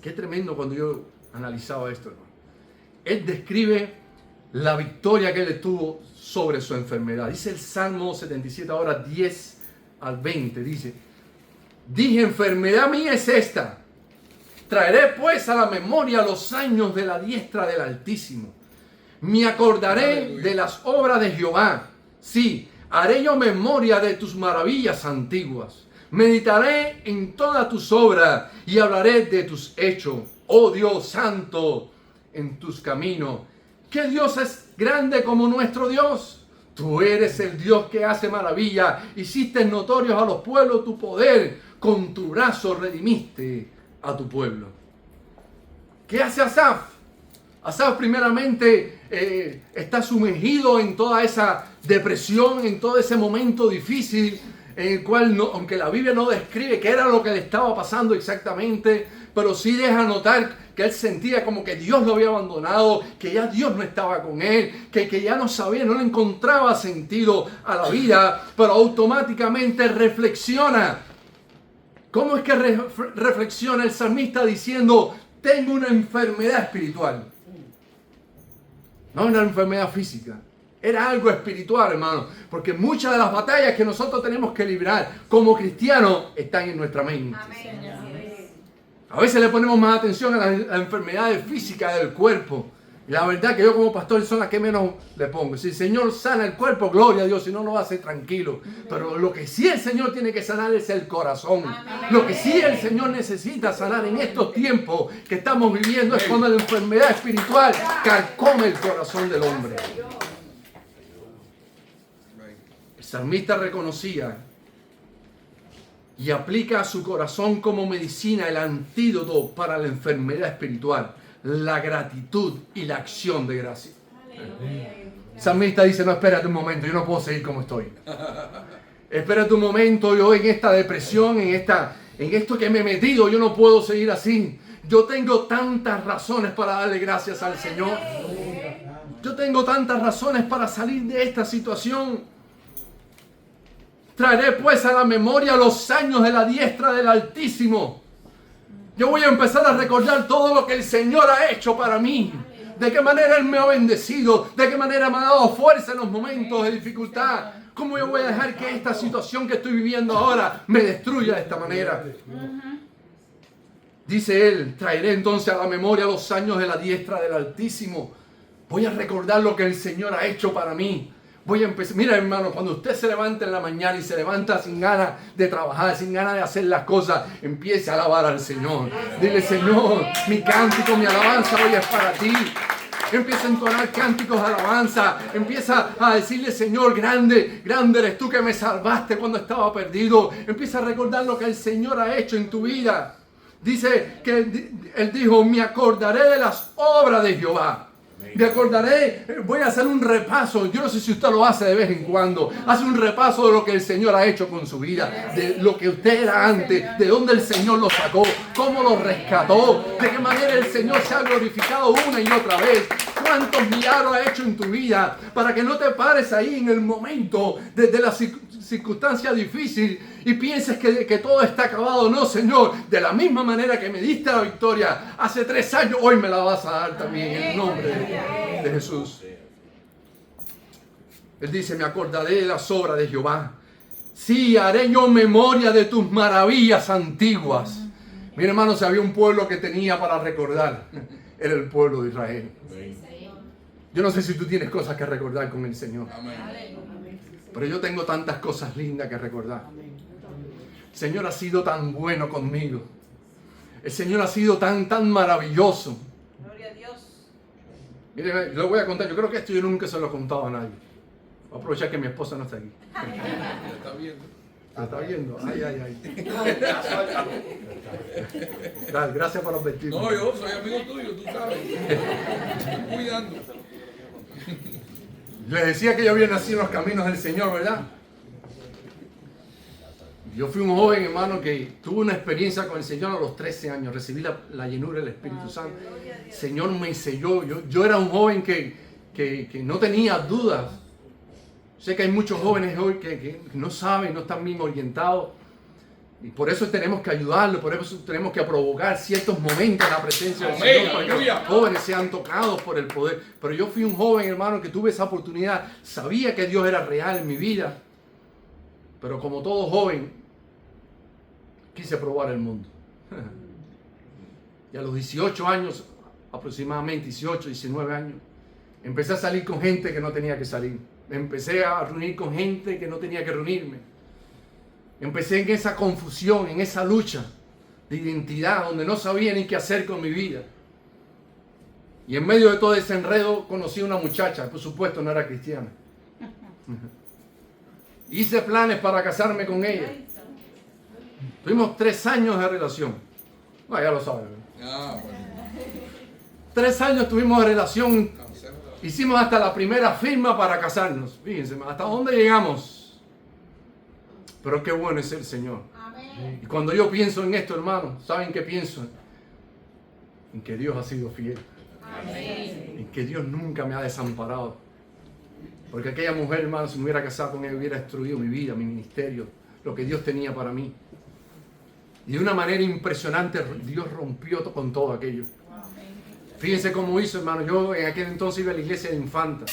Qué tremendo cuando yo analizaba esto, hermano. Él describe la victoria que él tuvo sobre su enfermedad. Dice el Salmo 77, ahora 10 al 20. Dice: dije, enfermedad mía es esta. Traeré pues a la memoria los años de la diestra del Altísimo. Me acordaré de las obras de Jehová. Sí, haré yo memoria de tus maravillas antiguas. Meditaré en todas tus obras y hablaré de tus hechos. Oh Dios santo, en tus caminos. ¿Qué Dios es grande como nuestro Dios? Tú eres el Dios que hace maravilla. Hiciste notorios a los pueblos tu poder. Con tu brazo redimiste a tu pueblo. ¿Qué hace Asaf? Asaf primeramente está sumergido en toda esa depresión, en todo ese momento difícil, en el cual, aunque la Biblia no describe qué era lo que le estaba pasando exactamente, pero sí deja notar que él sentía como que Dios lo había abandonado, que ya Dios no estaba con él, que ya no sabía, no le encontraba sentido a la vida, pero automáticamente reflexiona ¿Cómo es que reflexiona el salmista diciendo, tengo una enfermedad espiritual? No una enfermedad física. Era algo espiritual, hermano. Porque muchas de las batallas que nosotros tenemos que librar como cristianos están en nuestra mente. Amén. A veces le ponemos más atención a las enfermedades físicas del cuerpo. Y la verdad que yo como pastor son las que menos le pongo. Si el Señor sana el cuerpo, gloria a Dios, si no lo va a hacer tranquilo. Pero lo que sí el Señor tiene que sanar es el corazón. Lo que sí el Señor necesita sanar en estos tiempos que estamos viviendo es cuando la enfermedad espiritual carcome el corazón del hombre. El salmista reconocía y aplica a su corazón como medicina el antídoto para la enfermedad espiritual, la gratitud y la acción de gracia. El salmista dice, no, espérate un momento, yo no puedo seguir como estoy. Espérate un momento, yo en esta depresión, en esto que me he metido, yo no puedo seguir así. Yo tengo tantas razones para darle gracias al Señor. Yo tengo tantas razones para salir de esta situación. Traeré pues a la memoria los años de la diestra del Altísimo. Yo voy a empezar a recordar todo lo que el Señor ha hecho para mí. De qué manera Él me ha bendecido. De qué manera me ha dado fuerza en los momentos de dificultad. ¿Cómo yo voy a dejar que esta situación que estoy viviendo ahora me destruya de esta manera? Dice Él, traeré entonces a la memoria los años de la diestra del Altísimo. Voy a recordar lo que el Señor ha hecho para mí. Voy a empezar. Mira, hermano, cuando usted se levanta en la mañana y se levanta sin ganas de trabajar, sin ganas de hacer las cosas, empiece a alabar al Señor. Dile, Señor, mi cántico, mi alabanza hoy es para ti. Empieza a entonar cánticos de alabanza. Empieza a decirle, Señor, grande, grande eres tú que me salvaste cuando estaba perdido. Empieza a recordar lo que el Señor ha hecho en tu vida. Dice que Él dijo, me acordaré de las obras de Jehová. Me acordaré, voy a hacer un repaso. Yo no sé si usted lo hace de vez en cuando. Hace un repaso de lo que el Señor ha hecho con su vida. De lo que usted era antes. De dónde el Señor lo sacó. Cómo lo rescató. De qué manera el Señor se ha glorificado una y otra vez. Cuántos milagros ha hecho en tu vida. Para que no te pares ahí en el momento de la circunstancia difícil y pienses que todo está acabado. No, Señor, de la misma manera que me diste la victoria hace 3 años, hoy me la vas a dar también en el nombre de Jesús. Él dice, me acordaré de las obras de Jehová. Sí, haré yo memoria de tus maravillas antiguas. Mira, hermanos, había un pueblo que tenía para recordar. Era el pueblo de Israel. Yo no sé si tú tienes cosas que recordar con el Señor. Pero yo tengo tantas cosas lindas que recordar. El Señor ha sido tan bueno conmigo. El Señor ha sido tan maravilloso. Gloria a Dios. Mire, lo voy a contar. Yo creo que esto yo nunca se lo he contado a nadie. Voy a aprovechar que mi esposa no está aquí. Ya está viendo. ¿La está viendo? Ay. Gracias por advertirme. No, yo soy amigo tuyo, tú sabes. Estoy cuidando. Les decía que yo había nacido en los caminos del Señor, ¿verdad? Yo fui un joven, hermano, que tuvo una experiencia con el Señor a los 13 años. Recibí la llenura del Espíritu Santo. El Señor me selló. Yo era un joven que no tenía dudas. Sé que hay muchos jóvenes hoy que no saben, no están bien orientados. Y por eso tenemos que ayudarlos, por eso tenemos que provocar ciertos momentos en la presencia del Señor para que los jóvenes sean tocados por el poder. Pero yo fui un joven, hermano, que tuve esa oportunidad. Sabía que Dios era real en mi vida. Pero como todo joven, quise probar el mundo. Y a los 18 años, aproximadamente 18, 19 años, empecé a salir con gente que no tenía que salir. Empecé a reunir con gente que no tenía que reunirme. Empecé en esa confusión, en esa lucha de identidad, donde no sabía ni qué hacer con mi vida. Y en medio de todo ese enredo conocí a una muchacha, por supuesto no era cristiana. Hice planes para casarme con ella. Tuvimos 3 años de relación. Ya lo saben. Ah, bueno. 3 años tuvimos de relación. Hicimos hasta la primera firma para casarnos. Fíjense, hasta dónde llegamos. Pero qué bueno es el Señor. Amén. Y cuando yo pienso en esto, hermano, ¿saben qué pienso? En que Dios ha sido fiel. Amén. En que Dios nunca me ha desamparado. Porque aquella mujer, hermano, si me hubiera casado con ella, hubiera destruido mi vida, mi ministerio, lo que Dios tenía para mí. Y de una manera impresionante Dios rompió con todo aquello. Fíjense cómo hizo, hermano. Yo en aquel entonces iba a la iglesia de Infanta.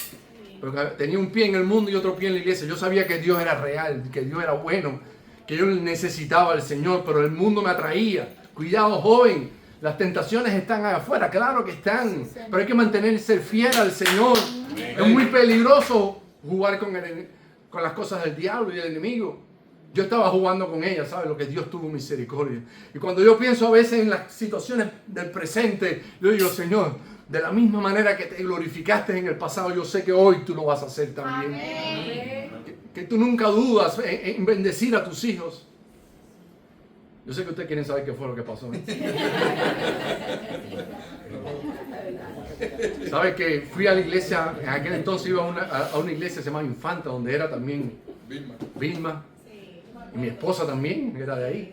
Porque tenía un pie en el mundo y otro pie en la iglesia. Yo sabía que Dios era real, que Dios era bueno, que yo necesitaba al Señor, pero el mundo me atraía. Cuidado, joven, las tentaciones están afuera, claro que están, pero hay que mantenerse fiel al Señor. Es muy peligroso jugar con las cosas del diablo y del enemigo. Yo estaba jugando con ella, ¿sabes? Lo que Dios tuvo misericordia. Y cuando yo pienso a veces en las situaciones del presente, yo digo, Señor, de la misma manera que te glorificaste en el pasado, yo sé que hoy tú lo vas a hacer también. Que tú nunca dudas en bendecir a tus hijos. Yo sé que ustedes quieren saber qué fue lo que pasó. ¿Sabes que fui a la iglesia? En aquel entonces iba a una iglesia que se llama Infanta, donde era también Vilma. Y mi esposa también era de ahí.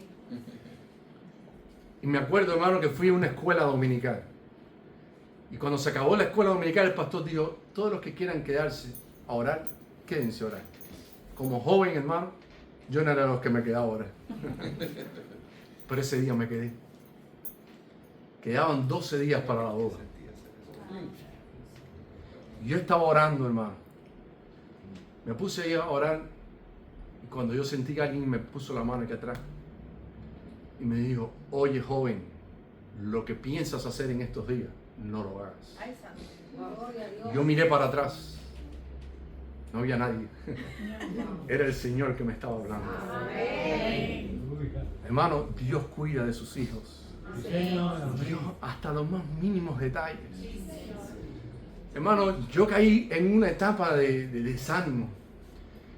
Y me acuerdo, hermano, que fui a una escuela dominical. Y cuando se acabó la escuela dominical, el pastor dijo, todos los que quieran quedarse a orar, quédense a orar. Como joven, hermano, yo no era de los que me quedaba a orar. Pero ese día me quedé. Quedaban 12 días para la boda. Y yo estaba orando, hermano. Me puse ahí a orar. Y cuando yo sentí que alguien me puso la mano aquí atrás. Y me dijo, oye joven, lo que piensas hacer en estos días, no lo hagas. Y yo miré para atrás. No había nadie. Era el Señor que me estaba hablando. Hermano, Dios cuida de sus hijos. Dios hasta los más mínimos detalles. Hermano, yo caí en una etapa de desánimo.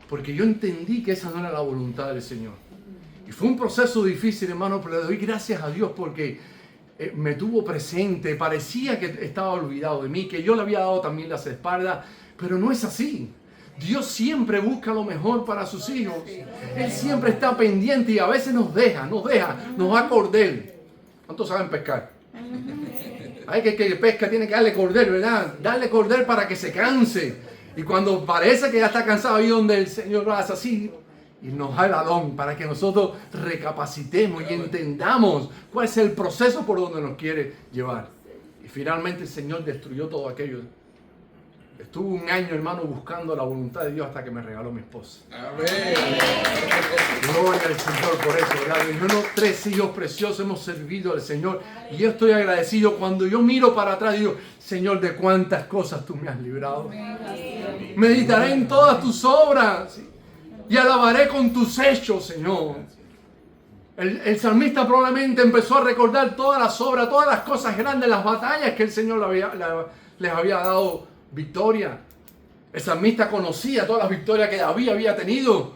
Porque yo entendí que esa no era la voluntad del Señor. Y fue un proceso difícil, hermano, pero le doy gracias a Dios porque me tuvo presente. Parecía que estaba olvidado de mí, que yo le había dado también las espaldas, pero no es así. Dios siempre busca lo mejor para sus hijos. Él siempre está pendiente y a veces nos va a cordel. ¿Cuántos saben pescar? Hay que pesca tiene que darle cordel, ¿verdad? Darle cordel para que se canse. Y cuando parece que ya está cansado, ahí donde el Señor lo hace así y nos da el alón para que nosotros recapacitemos y entendamos cuál es el proceso por donde nos quiere llevar. Y finalmente el Señor destruyó todo aquello. Estuve un año, hermano, buscando la voluntad de Dios hasta que me regaló mi esposa. Amén. Gloria al Señor por eso, ¿verdad? Y unos 3 hijos preciosos hemos servido al Señor. Y yo estoy agradecido cuando yo miro para atrás y digo, Señor, de cuántas cosas tú me has librado. Meditaré en todas tus obras y alabaré con tus hechos, Señor. El salmista probablemente empezó a recordar todas las obras, todas las cosas grandes, las batallas que el Señor les había dado victoria. El salmista conocía todas las victorias que David había tenido.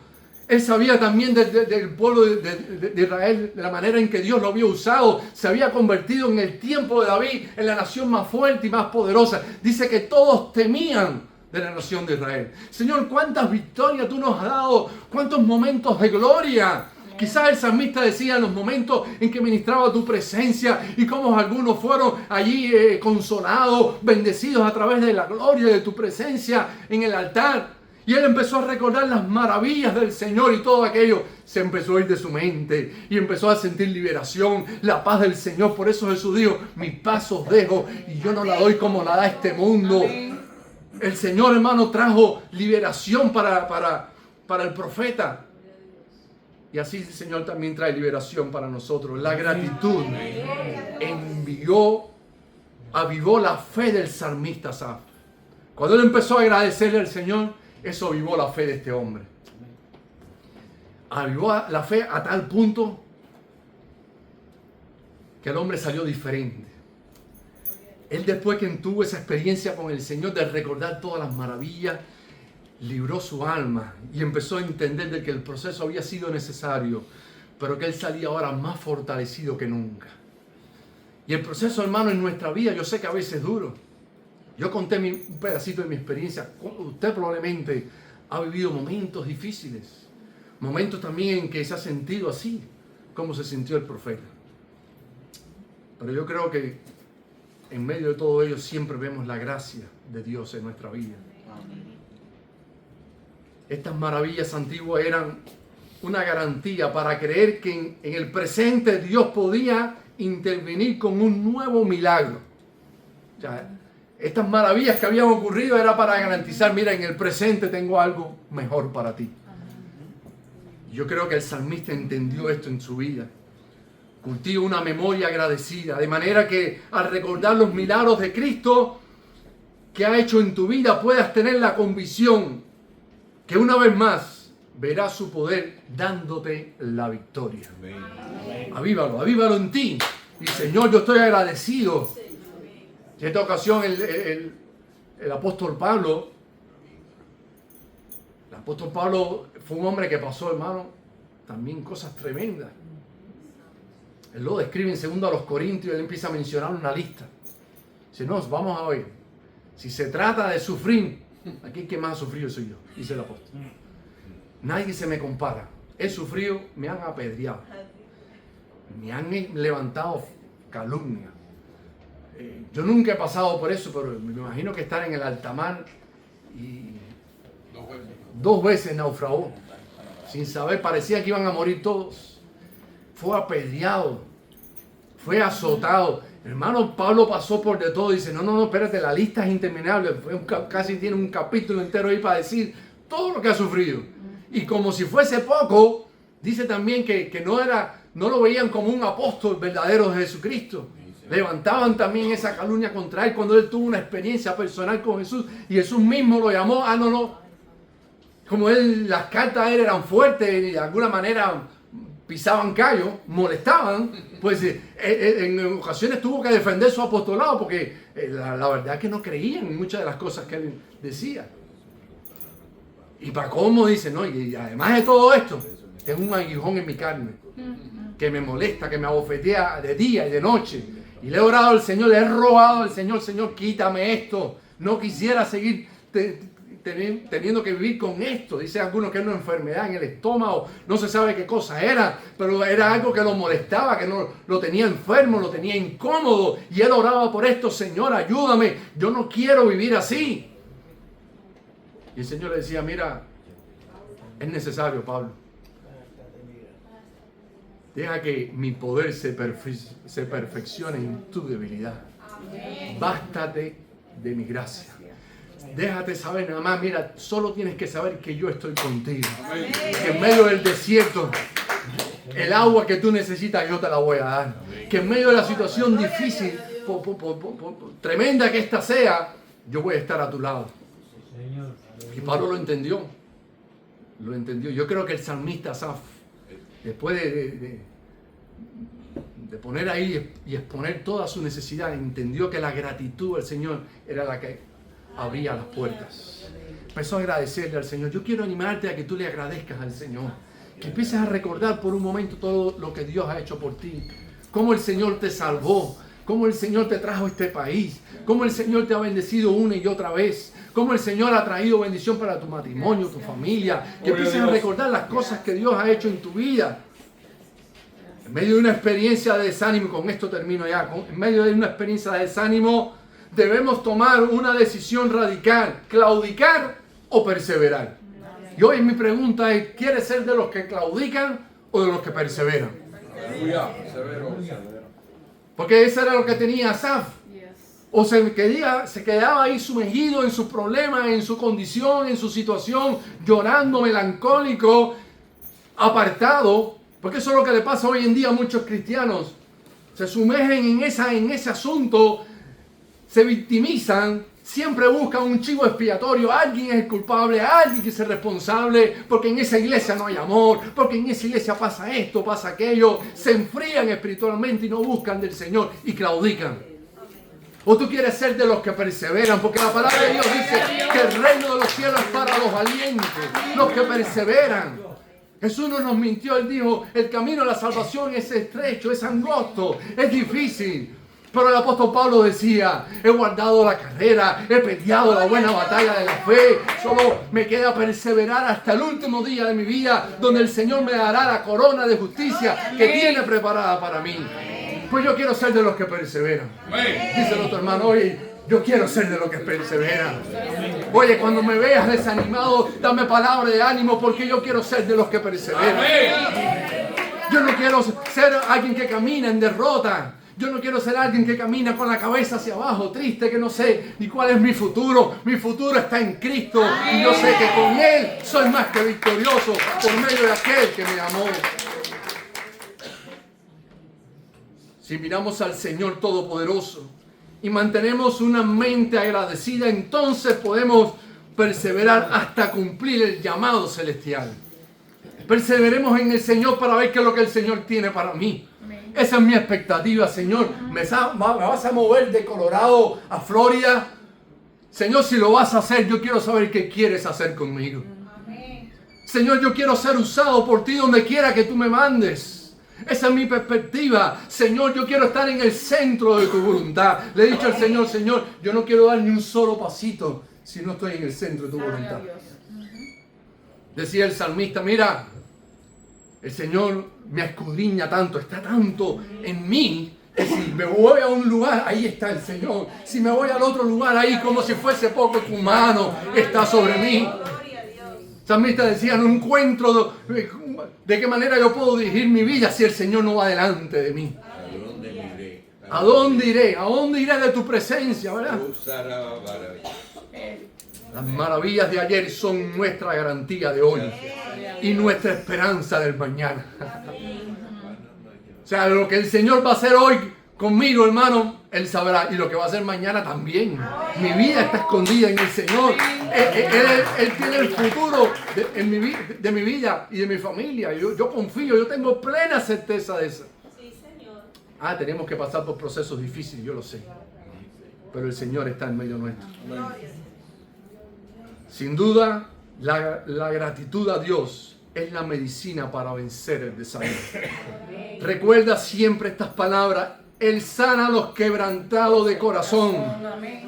Él sabía también del pueblo de Israel, de la manera en que Dios lo había usado. Se había convertido en el tiempo de David en la nación más fuerte y más poderosa. Dice que todos temían de la nación de Israel. Señor, cuántas victorias tú nos has dado, cuántos momentos de gloria. Quizás el salmista decía en los momentos en que ministraba tu presencia y cómo algunos fueron allí consolados, bendecidos a través de la gloria de tu presencia en el altar. Y él empezó a recordar las maravillas del Señor y todo aquello se empezó a ir de su mente y empezó a sentir liberación, la paz del Señor. Por eso Jesús dijo, mi paz os dejo y yo no la doy como la da este mundo. El Señor, hermano, trajo liberación para el profeta. Y así el Señor también trae liberación para nosotros. La gratitud avivó la fe del salmista Asaf. Cuando él empezó a agradecerle al Señor, eso avivó la fe de este hombre. Avivó la fe a tal punto que el hombre salió diferente. Él, después que tuvo esa experiencia con el Señor de recordar todas las maravillas, libró su alma y empezó a entender de que el proceso había sido necesario, pero que él salía ahora más fortalecido que nunca. Y el proceso, hermano, en nuestra vida, yo sé que a veces es duro. Yo conté un pedacito de mi experiencia. Usted probablemente ha vivido momentos difíciles, momentos también en que se ha sentido así, como se sintió el profeta. Pero yo creo que en medio de todo ello siempre vemos la gracia de Dios en nuestra vida. Estas maravillas antiguas eran una garantía para creer que en el presente Dios podía intervenir con un nuevo milagro. O sea, estas maravillas que habían ocurrido era para garantizar, mira, en el presente tengo algo mejor para ti. Yo creo que el salmista entendió esto en su vida. Cultiva una memoria agradecida, de manera que al recordar los milagros de Cristo que ha hecho en tu vida, puedas tener la convicción que una vez más verás su poder dándote la victoria. Avívalo, avívalo en ti. Y Señor, yo estoy agradecido. En esta ocasión el apóstol Pablo fue un hombre que pasó, hermano, también cosas tremendas. Él lo describe en 2 Corintios, él empieza a mencionar una lista. Dice, no, vamos a ver, si se trata de sufrir, aquí el que más ha sufrido soy yo, dice el apóstol. Nadie se me compara. He sufrido, me han apedreado, me han levantado calumnia. Yo nunca he pasado por eso, pero me imagino que estar en el alta mar y 2 veces naufragó, sin saber, parecía que iban a morir todos. Fue apedreado, fue azotado. Hermano, Pablo pasó por de todo. Dice, no, espérate, la lista es interminable. Casi tiene un capítulo entero ahí para decir todo lo que ha sufrido. Y como si fuese poco, dice también que no lo veían como un apóstol verdadero de Jesucristo. Levantaban también esa calumnia contra él cuando él tuvo una experiencia personal con Jesús. Y Jesús mismo lo llamó, como él, las cartas de él eran fuertes y de alguna manera pisaban callo, molestaban, pues en ocasiones tuvo que defender su apostolado porque la verdad es que no creían en muchas de las cosas que él decía. Y para cómo dice, no, y además de todo esto, tengo un aguijón en mi carne que me molesta, que me abofetea de día y de noche. Y le he orado al Señor, le he rogado al Señor, Señor, quítame esto. No quisiera seguir teniendo que vivir con esto. Dice algunos que era una enfermedad en el estómago, no se sabe qué cosa era, pero era algo que lo molestaba, que no, lo tenía enfermo, lo tenía incómodo. Y él oraba por esto, Señor, ayúdame, yo no quiero vivir así. Y el Señor le decía, mira, es necesario, Pablo. Deja que mi poder se perfeccione en tu debilidad. Bástate de mi gracia. Déjate saber nada más, mira, solo tienes que saber que yo estoy contigo. Que en medio del desierto, el agua que tú necesitas yo te la voy a dar. Que en medio de la situación difícil, tremenda que esta sea, yo voy a estar a tu lado. Y Pablo lo entendió. Lo entendió. Yo creo que el salmista Asaf, después de poner ahí y exponer toda su necesidad, entendió que la gratitud al Señor era la que abría las puertas. Empezó a agradecerle al Señor. Yo quiero animarte a que tú le agradezcas al Señor. Que empieces a recordar por un momento todo lo que Dios ha hecho por ti. Cómo el Señor te salvó. Cómo el Señor te trajo a este país. Cómo el Señor te ha bendecido una y otra vez. Cómo el Señor ha traído bendición para tu matrimonio, tu familia. Que empieces a recordar las cosas que Dios ha hecho en tu vida. En medio de una experiencia de desánimo, con esto termino ya, en medio de una experiencia de desánimo, debemos tomar una decisión radical, claudicar o perseverar. Y hoy mi pregunta es, ¿quieres ser de los que claudican o de los que perseveran? Porque eso era lo que tenía Asaf. O se quedaba ahí sumergido en sus problemas, en su condición, en su situación, llorando, melancólico, apartado. Porque eso es lo que le pasa hoy en día a muchos cristianos. Se sumergen en ese asunto, se victimizan, siempre buscan un chivo expiatorio. Alguien es el culpable, alguien que es el responsable, porque en esa iglesia no hay amor, porque en esa iglesia pasa esto, pasa aquello. Se enfrían espiritualmente y no buscan del Señor y claudican. O tú quieres ser de los que perseveran, porque la palabra de Dios dice que el reino de los cielos es para los valientes, los que perseveran. Jesús no nos mintió, Él dijo, el camino a la salvación es estrecho, es angosto, es difícil. Pero el apóstol Pablo decía, he guardado la carrera, he peleado la buena batalla de la fe, solo me queda perseverar hasta el último día de mi vida, donde el Señor me dará la corona de justicia que tiene preparada para mí. Pues yo quiero ser de los que perseveran. Dice el otro hermano, oye, Yo quiero ser de los que perseveran. Oye, cuando me veas desanimado, dame palabra de ánimo porque yo quiero ser de los que perseveran. Yo no quiero ser alguien que camina en derrota. Yo no quiero ser alguien que camina con la cabeza hacia abajo, triste, que no sé ni cuál es mi futuro. Mi futuro está en Cristo y yo sé que con Él soy más que victorioso por medio de aquel que me amó. Si miramos al Señor Todopoderoso y mantenemos una mente agradecida, entonces podemos perseverar hasta cumplir el llamado celestial. Perseveremos en el Señor para ver qué es lo que el Señor tiene para mí. Esa es mi expectativa, Señor. ¿Me vas a mover de Colorado a Florida? Señor, si lo vas a hacer, yo quiero saber qué quieres hacer conmigo. Señor, yo quiero ser usado por ti donde quiera que tú me mandes. Esa es mi perspectiva. Señor, yo quiero estar en el centro de tu voluntad. Le he dicho al Señor, Señor, yo no quiero dar ni un solo pasito si no estoy en el centro de tu voluntad. Decía el salmista, mira, el Señor me escudriña tanto, está tanto en mí, que si me voy a un lugar, ahí está el Señor. Si me voy al otro lugar, ahí como si fuese poco, tu mano está sobre mí. El salmista decía, no encuentro de qué manera yo puedo dirigir mi vida si el Señor no va delante de mí. ¿A dónde iré? ¿A dónde iré de tu presencia, verdad? Las maravillas de ayer son nuestra garantía de hoy y nuestra esperanza del mañana. O sea, lo que el Señor va a hacer hoy conmigo, hermano, Él sabrá. Y lo que va a hacer mañana también. Mi vida está escondida en el Señor. Él tiene el futuro de mi vida y de mi familia. Yo confío, yo tengo plena certeza de eso. Tenemos que pasar por procesos difíciles, yo lo sé. Pero el Señor está en medio nuestro. Sin duda, la gratitud a Dios es la medicina para vencer el desánimo. Recuerda siempre estas palabras. Él sana a los quebrantados de corazón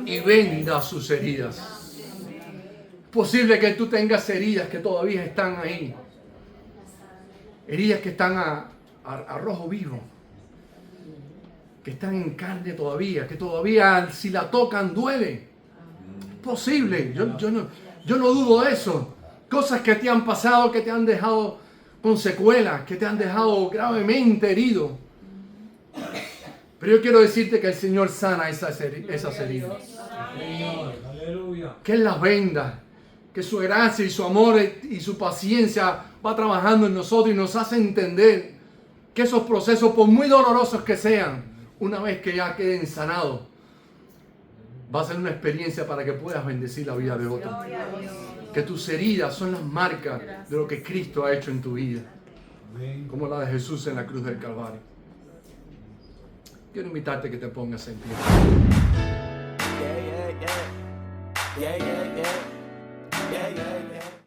y venda sus heridas. Es posible que tú tengas heridas que todavía están ahí. Heridas que están a rojo vivo. Que están en carne todavía. Que todavía si la tocan duele. Es posible. Yo no dudo de eso. Cosas que te han pasado, que te han dejado con secuelas, que te han dejado gravemente herido. Pero yo quiero decirte que el Señor sana esas heridas. Que Él las venda. Que su gracia y su amor y su paciencia va trabajando en nosotros y nos hace entender que esos procesos, por muy dolorosos que sean, una vez que ya queden sanados, va a ser una experiencia para que puedas bendecir la vida de otros. Que tus heridas son las marcas de lo que Cristo ha hecho en tu vida. Como la de Jesús en la cruz del Calvario. Quiero invitarte a que te pongas en pie. Yeah, yeah, yeah. Yeah, yeah, yeah. Yeah, yeah, yeah.